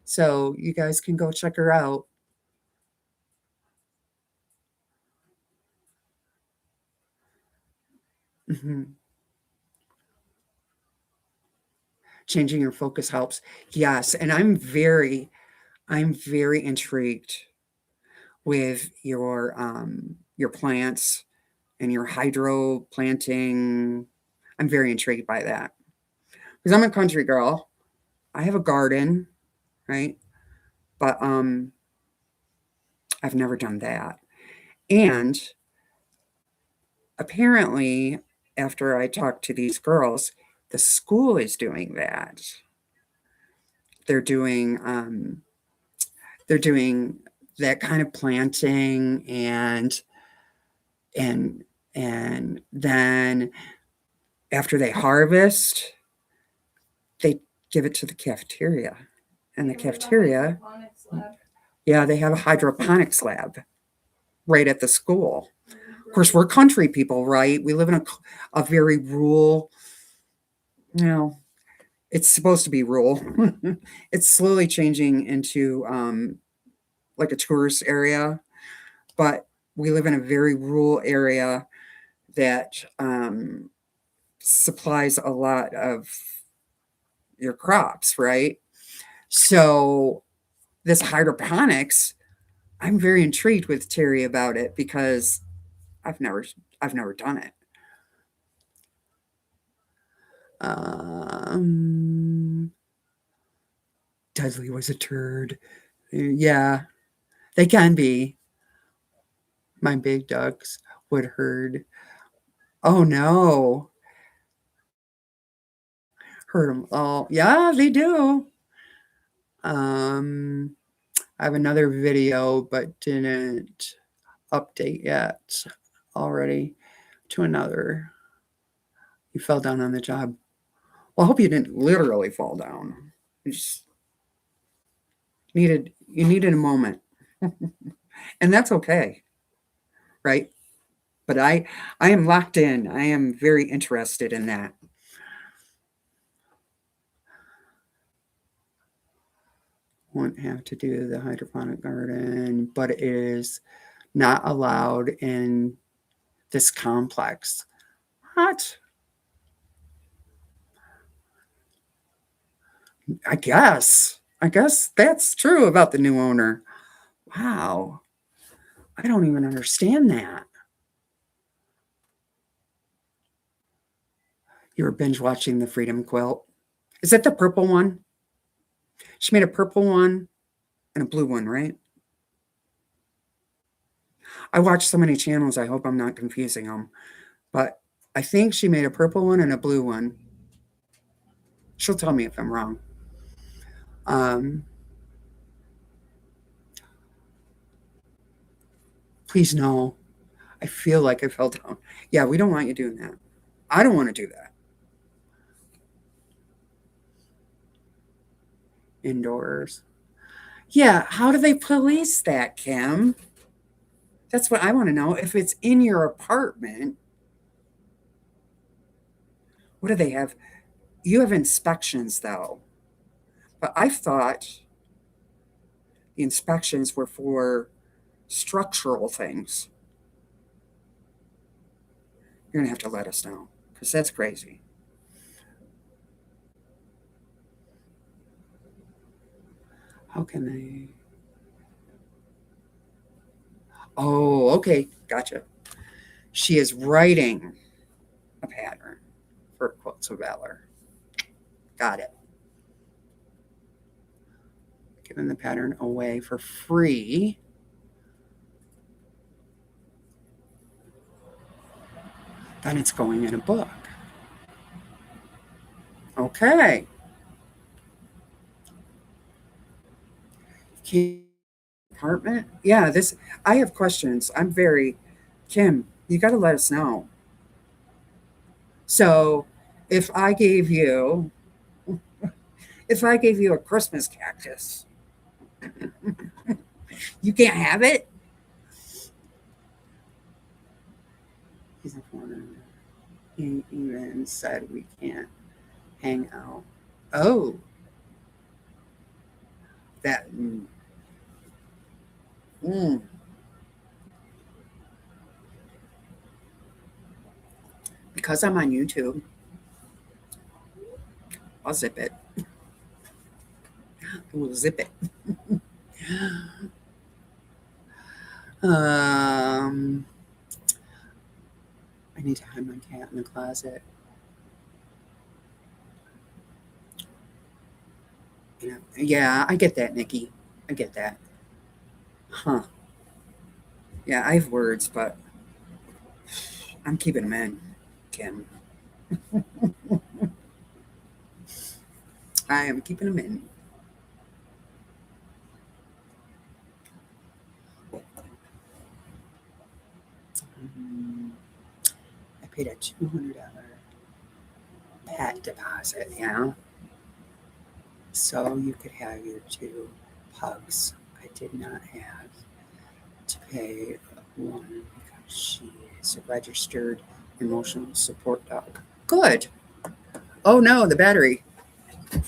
so you guys can go check her out. Mhm. Changing your focus helps. Yes, and I'm very intrigued with your plants and your hydro planting. I'm very intrigued by that because I'm a country girl. I have a garden, right? But I've never done that. And apparently, after I talked to these girls, the school is doing that. They're doing um, they're doing that kind of planting and and then after they harvest, they give it to the cafeteria. And the cafeteria, yeah, they have a hydroponics lab right at the school. Of course, we're country people, right? We live in a very rural, you know, it's supposed to be rural. It's slowly changing into like a tourist area, but we live in a very rural area that supplies a lot of your crops, right? So this hydroponics, I'm very intrigued with Terry about it because I've never I've never done it. Um, Dudley was a turd. Yeah, they can be. My big ducks would herd. Oh no, hurt them all. Yeah, they do. Um, I have another video, but didn't update yet. Already to another. You fell down on the job. Well, I hope you didn't literally fall down. You just you needed a moment, and that's okay, right? But I am locked in. I am very interested in that. Won't have to do the hydroponic garden, but it is not allowed in this complex. What? I guess. I guess that's true about the new owner. Wow. I don't even understand that. You were binge watching the Freedom Quilt. Is that the purple one? She made a purple one and a blue one, right? I watch so many channels, I hope I'm not confusing them. But I think she made a purple one and a blue one. She'll tell me if I'm wrong. Um, Please no. I feel like I fell down. Yeah, we don't want you doing that. I don't want to do that. Indoors. Yeah, how do they police that, Kim? That's what I want to know. If it's in your apartment, what do they have? You have inspections though. But I thought the inspections were for structural things. You're going to have to let us know because that's crazy. How can they? Oh, okay. Gotcha. She is writing a pattern for Quotes of Valor. Got it. Giving the pattern away for free. Then it's going in a book. Okay. Apartment? Yeah, this I have questions. I'm very Kim, you got to let us know. So, if I gave you if I gave you a Christmas cactus, you can't have it? He even said we can't hang out Oh, that. Mm. Because I'm on YouTube, I'll zip it. We'll zip it. Um, I need to hide my cat in the closet. Yeah, I get that, Nikki. I get that. Huh. Yeah, I have words, but I'm keeping them in, Kim. I am keeping them in. Mm, I paid a $200 pet deposit, yeah. So you could have your two pugs. I did not have to pay one because she is a registered emotional support dog. Good. Oh no, the battery. I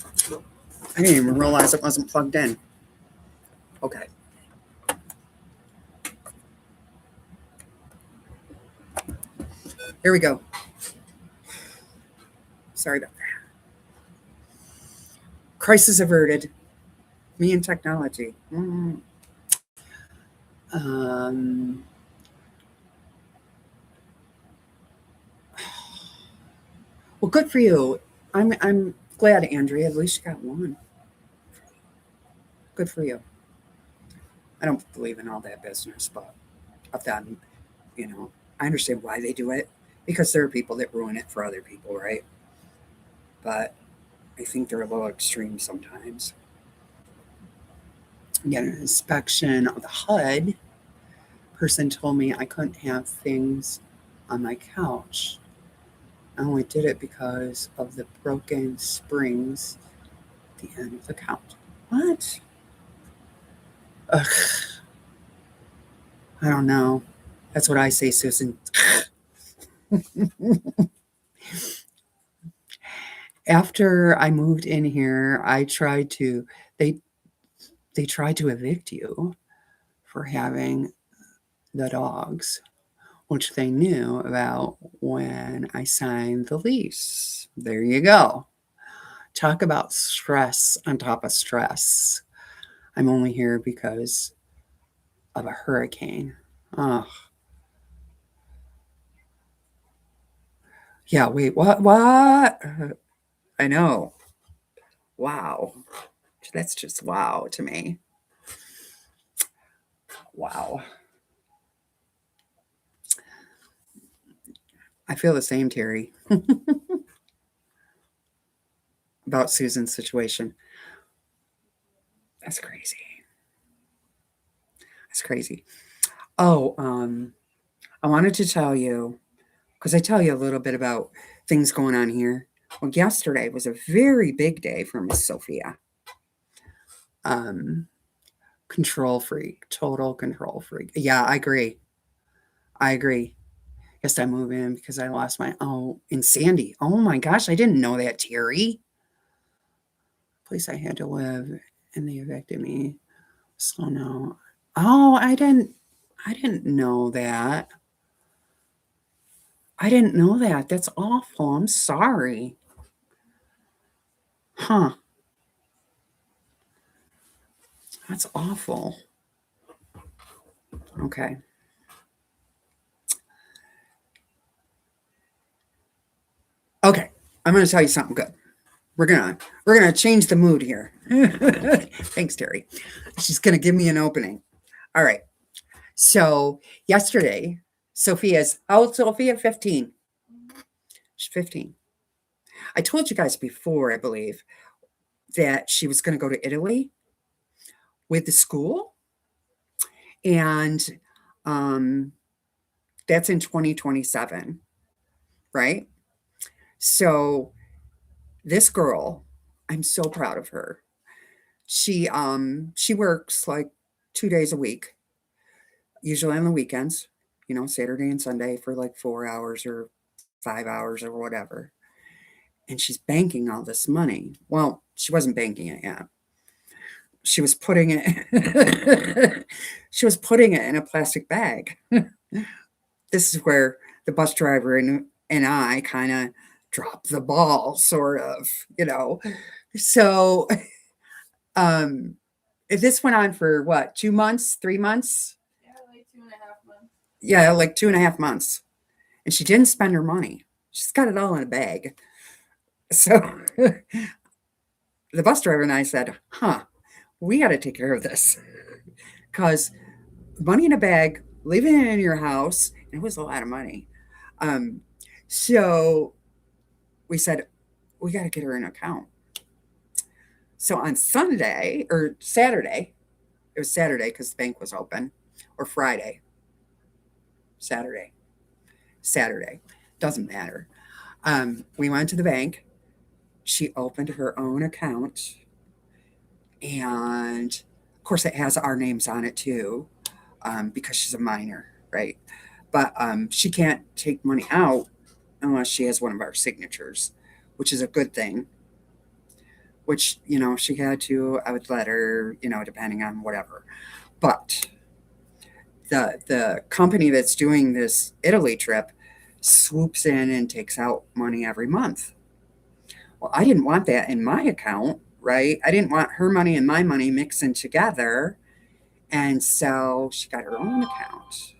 didn't even realize it wasn't plugged in. Okay. Here we go. Sorry about that. Crisis averted. Me and technology. Um, well, good for you. I'm glad, Andrea. At least you got one. Good for you. I don't believe in all that business, but of them, I understand why they do it because there are people that ruin it for other people, right? But I think they're a little extreme sometimes. Get an inspection of the HUD. Person told me I couldn't have things on my couch. I only did it because of the broken springs at the end of the couch. What? Ugh, I don't know. That's what I say, Susan. After I moved in here, they they tried to evict you for having the dogs, which they knew about when I signed the lease. There you go. Talk about stress on top of stress. I'm only here because of a hurricane. Oh, yeah, wait, what? What? I know. Wow. That's just wow to me. Wow. I feel the same, Terry, about Susan's situation. That's crazy. That's crazy. Oh, I wanted to tell you because I tell you a little bit about things going on here. Well, yesterday was a very big day for Miss Sophia. Um, Control freak, total control freak. Yeah, I agree. I agree. Guess I move in because I lost my in Sandy. Oh my gosh, I didn't know that, Terry. Place I had to live, and they evicted me. So no. Oh, I didn't know that. I didn't know that. That's awful. I'm sorry. Huh. That's awful. Okay. Okay. I'm going to tell you something good. We're gonna change the mood here. Thanks, Terry. She's gonna give me an opening. All right. So yesterday, Sophia's how old? Sophia 15. She's 15. I told you guys before, I believe, that she was going to go to Italy with the school, and um, that's in 2027, right? So this girl, I'm so proud of her. She works like 2 days a week, usually on the weekends, Saturday and Sunday for like 4 hours or 5 hours or whatever. and she's banking all this money. Well, she wasn't banking it yet. She was putting it she was putting it in a plastic bag. This is where the bus driver and I kind of dropped the ball, sort of, you know. So um this went on for what, 2 months, 3 months? Yeah, like 2.5 months. Yeah, like 2.5 months. And she didn't spend her money. She's got it all in a bag. So the bus driver and I said, huh, we got to take care of this because money in a bag, leaving it in your house, and it was a lot of money. Um, so we said, we got to get her an account. So on Sunday or Saturday, it was Saturday because the bank was open, or Friday, Saturday, Saturday, doesn't matter. We went to the bank. She opened her own account, and of course, it has our names on it too, because she's a minor, right? But she can't take money out unless she has one of our signatures, which is a good thing. Which, if she had to, I would let her, depending on whatever. But the company that's doing this Italy trip swoops in and takes out money every month. Well, I didn't want that in my account, right? I didn't want her money and my money mixing together. And so she got her own account.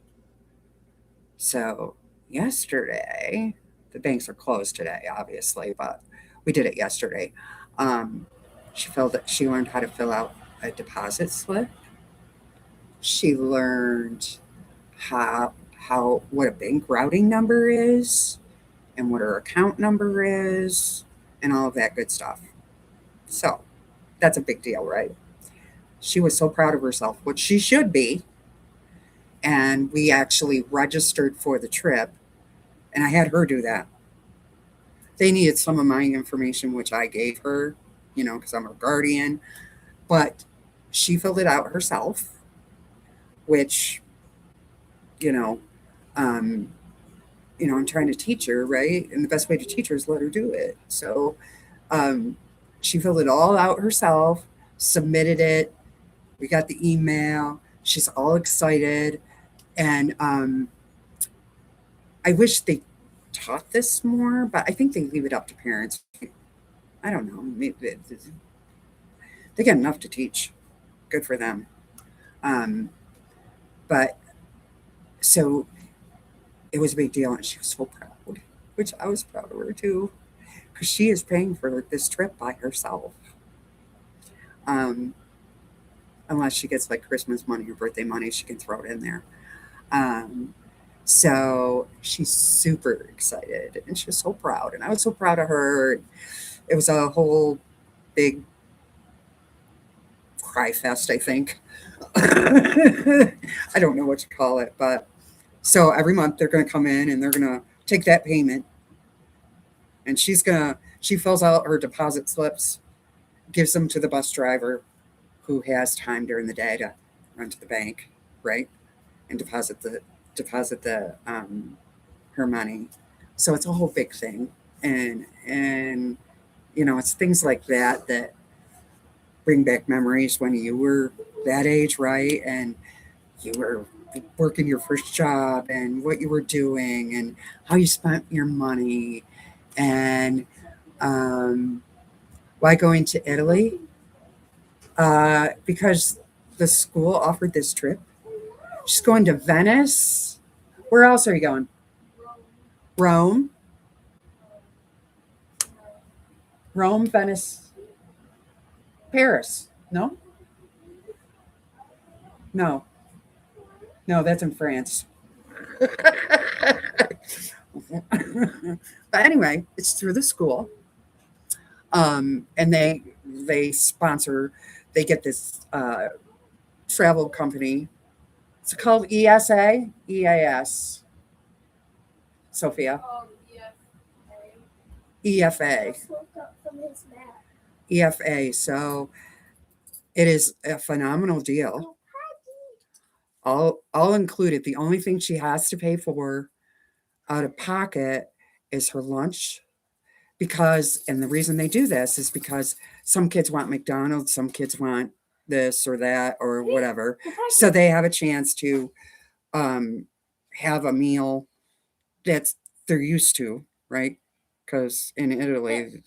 So yesterday, the banks are closed today, obviously, but we did it yesterday. Um, she learned how to fill out a deposit slip. She learned how what a bank routing number is and what her account number is and all of that good stuff. So that's a big deal, right? She was so proud of herself, which she should be. And we actually registered for the trip, and I had her do that. They needed some of my information, which I gave her, because I'm her guardian, but she filled it out herself, which, you know, um, I'm trying to teach her, right? And the best way to teach her is let her do it. So um, she filled it all out herself, submitted it. We got the email. She's all excited. And I wish they taught this more, but I think they leave it up to parents. I don't know. Maybe they get enough to teach. Good for them. Um, but so it was a big deal, and she was so proud, which I was proud of her too, because she is paying for this trip by herself. Um, Unless she gets like Christmas money or birthday money, she can throw it in there. Um, so she's super excited and she's so proud. And I was so proud of her. It was a whole big cry fest, I think. I don't know what to call it, but so every month they're going to come in and they're going to take that payment. And she fills out her deposit slips, gives them to the bus driver who has time during the day to run to the bank, right? And deposit the her money. So it's a whole big thing. And it's things like that bring back memories when you were that age, right? And you were working your first job and what you were doing and how you spent your money and um, why going to Italy? Because the school offered this trip. She's going to Venice. Where else are you going? Rome. Rome, Venice, Paris. No? No. No, that's in France. But anyway, it's through the school. And they sponsor, they get this travel company. It's called ESA, EAS, Sophia, Yeah. EFA, EFA. So it is a phenomenal deal. All included. The only thing she has to pay for out of pocket is her lunch, because, and the reason they do this is because some kids want McDonald's, some kids want this or that or whatever. So they have a chance to have a meal that's they're used to, right? Because in Italy,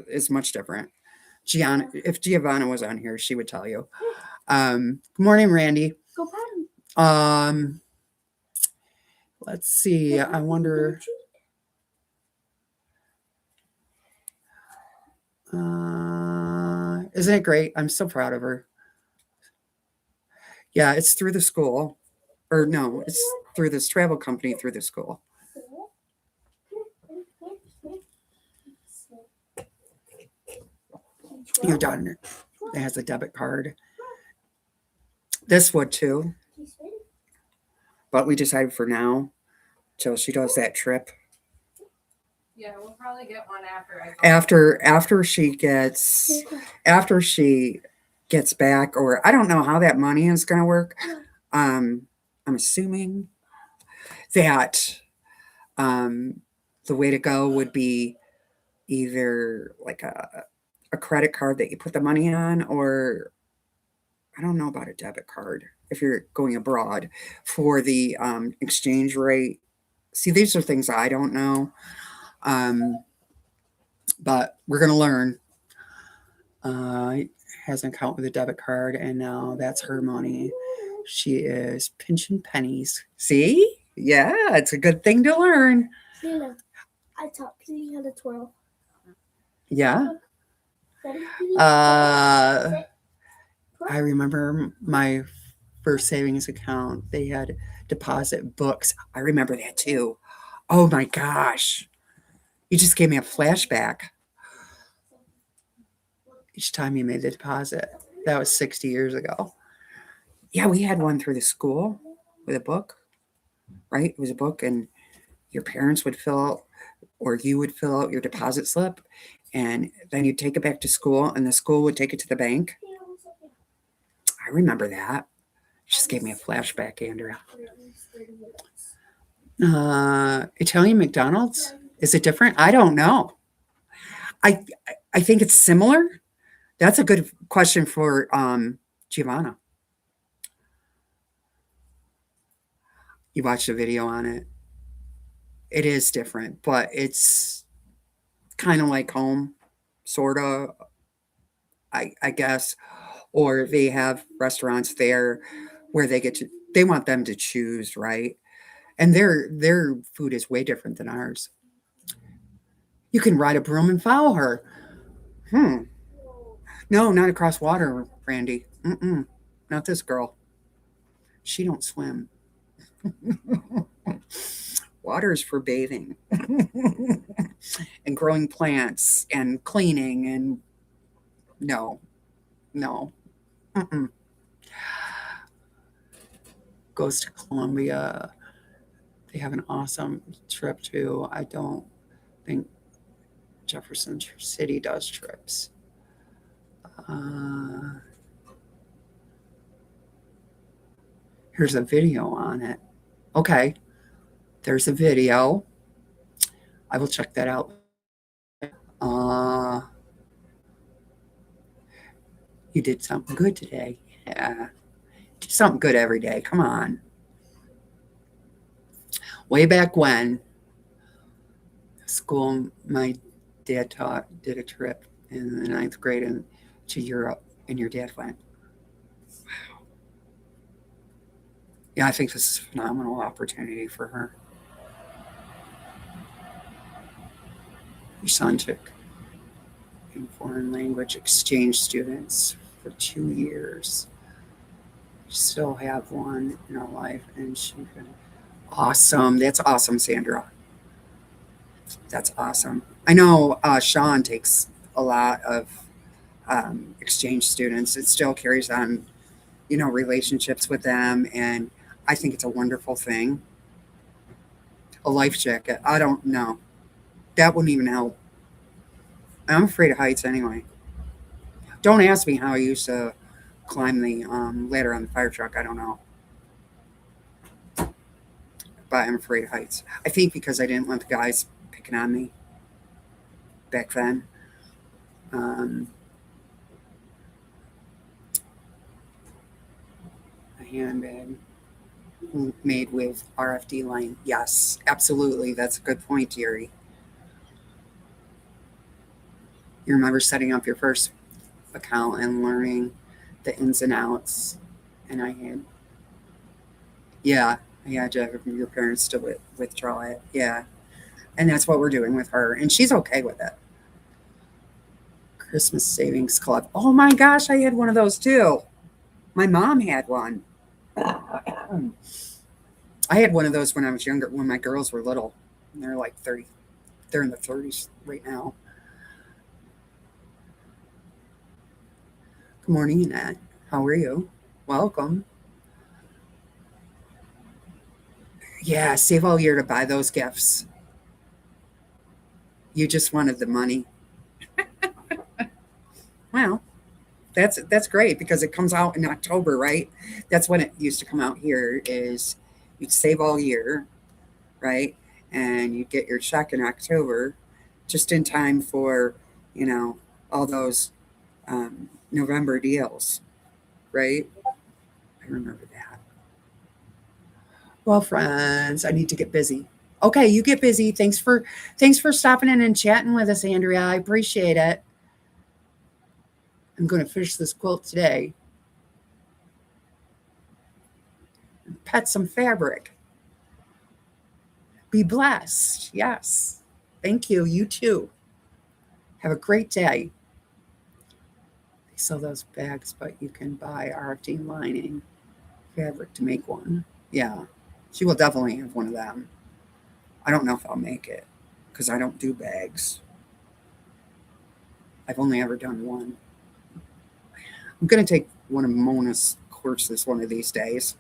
it's much different. If Giovanna was on here, she would tell you. Good morning, Randy. Go pat him. Let's see. I wonder. Isn't it great? I'm so proud of her. Yeah, it's through the school. Or no, it's through this travel company through the school. You're done. It has a debit card. This would too. But we decided for now, till she does that trip. Yeah, we'll probably get one after I go. After she gets back, or I don't know how that money is going to work. I'm assuming that the way to go would be either like a credit card that you put the money on, or I don't know about a debit card if you're going abroad for the exchange rate. See, these are things I don't know. But we're going to learn. Has an account with a debit card, and now that's her money. She is pinching pennies. See? Yeah, it's a good thing to learn. Lena, I taught Peely how to twirl. Yeah. Ready, Peely? I remember my first savings account. They had deposit books. I remember that too. Oh my gosh. You just gave me a flashback. Each time you made the deposit. That was 60 years ago. Yeah, we had one through the school with a book, right? It was a book, and your parents would fill out, or you would fill out your deposit slip, and then you'd take it back to school, and the school would take it to the bank. I remember that. Just gave me a flashback, Andrea. Italian McDonald's? Is it different? I don't know. I think it's similar. That's a good question for Giovanna. You watched a video on it. It is different, but it's kind of like home, sort of, I guess. Or they have restaurants there where they want them to choose, right? And their food is way different than ours. You can ride a broom and follow her. No, not across water, Randy. Not this girl. She don't swim. Water is for bathing and growing plants and cleaning and no. Goes to Colombia. They have an awesome trip too. I don't think Jefferson City does trips. Here's a video on it. Okay, there's a video. I will check that out. You did something good today. Yeah, do something good every day. Come on. Way back when, school, my dad did a trip in the 9th grade to Europe, and your dad went. Wow. Yeah, I think this is a phenomenal opportunity for her. Your son took in foreign language exchange students for 2 years. We still have one in our life, and she can. Awesome. That's awesome, Sandra. That's awesome. I know Sean takes a lot of exchange students. It still carries on, relationships with them, and I think it's a wonderful thing. A life jacket. I don't know. That wouldn't even help. I'm afraid of heights anyway. Don't ask me how I used to climb the ladder on the fire truck. I don't know. But I'm afraid of heights. I think because I didn't want the guys picking on me. back then. A handbag made with RFD line. Yes, absolutely. That's a good point, Jerry. You remember setting up your first account and learning the ins and outs. And I had, yeah, I had to have your parents to withdraw it. Yeah. And that's what we're doing with her. And she's okay with it. Christmas Savings Club. Oh my gosh, I had one of those too. My mom had one. I had one of those when I was younger, when my girls were little. And they're like 30. They're in the 30s right now. Good morning, Annette. How are you? Welcome. Yeah, save all year to buy those gifts. You just wanted the money. Well, that's great because it comes out in October, right? That's when it used to come out here. Is you'd save all year, right? And you'd get your check in October, just in time for you know all those November deals, right? I remember that. Well, friends, I need to get busy. Okay, you get busy. Thanks for stopping in and chatting with us, Andrea. I appreciate it. I'm going to finish this quilt today. Pet some fabric. Be blessed. Yes. Thank you. You too. Have a great day. They sell those bags, but you can buy RFD lining fabric to make one. Yeah, she will definitely have one of them. I don't know if I'll make it because I don't do bags. I've only ever done one. I'm going to take one of Mona's courses one of these days.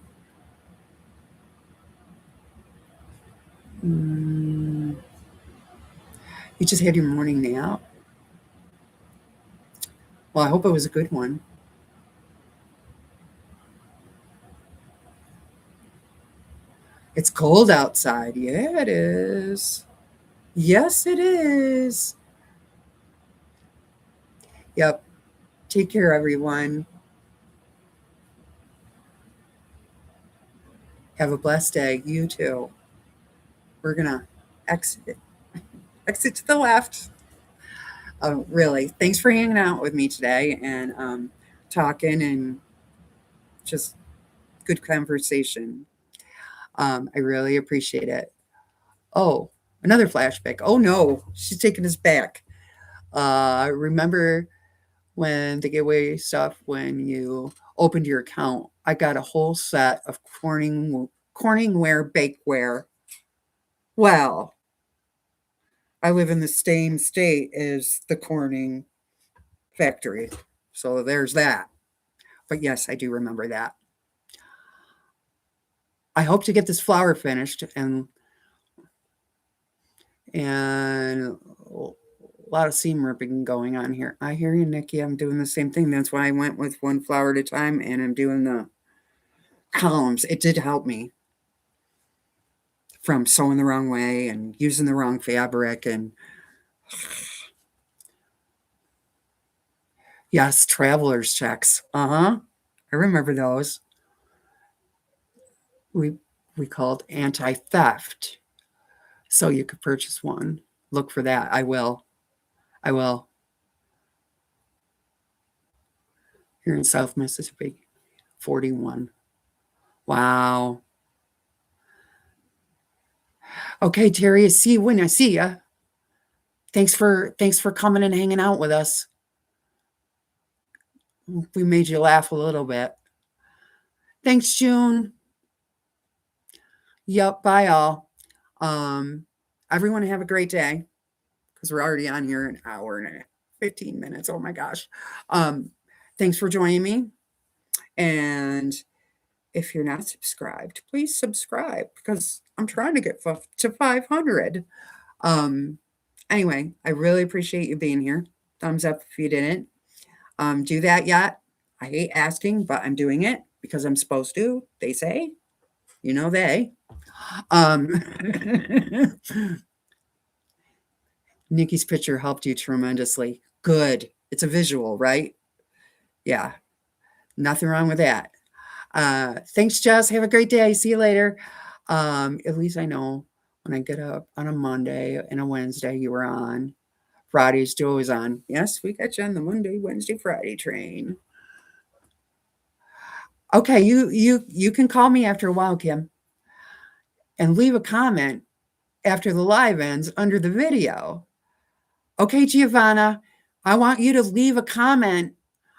You just had your morning nap? Well, I hope it was a good one. It's cold outside. Yeah, it is. Yes, it is. Yep. Take care, everyone. Have a blessed day. You too. We're going to exit. Exit to the left. Really. Thanks for hanging out with me today and talking and just good conversation. I really appreciate it. Oh, another flashback. Oh no, she's taking us back. Remember when the giveaway stuff when you opened your account? I got a whole set of Corningware bakeware. Well, I live in the same state as the Corning factory, so there's that. But yes, I do remember that. I hope to get this flower finished and a lot of seam ripping going on here. I hear you, Nikki. I'm doing the same thing. That's why I went with one flower at a time, and I'm doing the columns. It did help me from sewing the wrong way and using the wrong fabric. And yes, traveler's checks. I remember those. We called anti-theft, so you could purchase one. Look for that. I will. Here in South Mississippi, 41. Wow. Okay, Terry, see you when I see you. Thanks for coming and hanging out with us. We made you laugh a little bit. Thanks, June. Yep, bye all. Everyone have a great day because we're already on here an hour and 15 minutes. Oh my gosh. Thanks for joining me. And if you're not subscribed, please subscribe because I'm trying to get to 500. Anyway, I really appreciate you being here. Thumbs up if you didn't do that yet. I hate asking, but I'm doing it because I'm supposed to. They say, they. Nikki's picture helped you tremendously. Good. It's a visual, right? Yeah. Nothing wrong with that. Thanks, Jess. Have a great day. See you later. At least I know when I get up on a Monday and a Wednesday, you were on. Friday's Joe is on. Yes, we got you on the Monday, Wednesday, Friday train. Okay, you can call me after a while, Kim, and leave a comment after the live ends under the video. Okay, Giovanna, I want you to leave a comment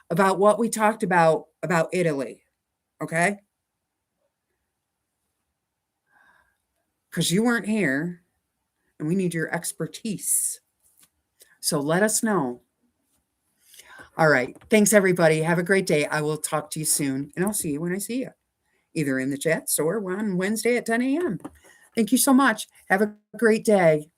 about what we talked about Italy. Okay? Because you weren't here and we need your expertise. So let us know. All right. Thanks, everybody. Have a great day. I will talk to you soon, and I'll see you when I see you, either in the chats or on Wednesday at 10 a.m. Thank you so much. Have a great day.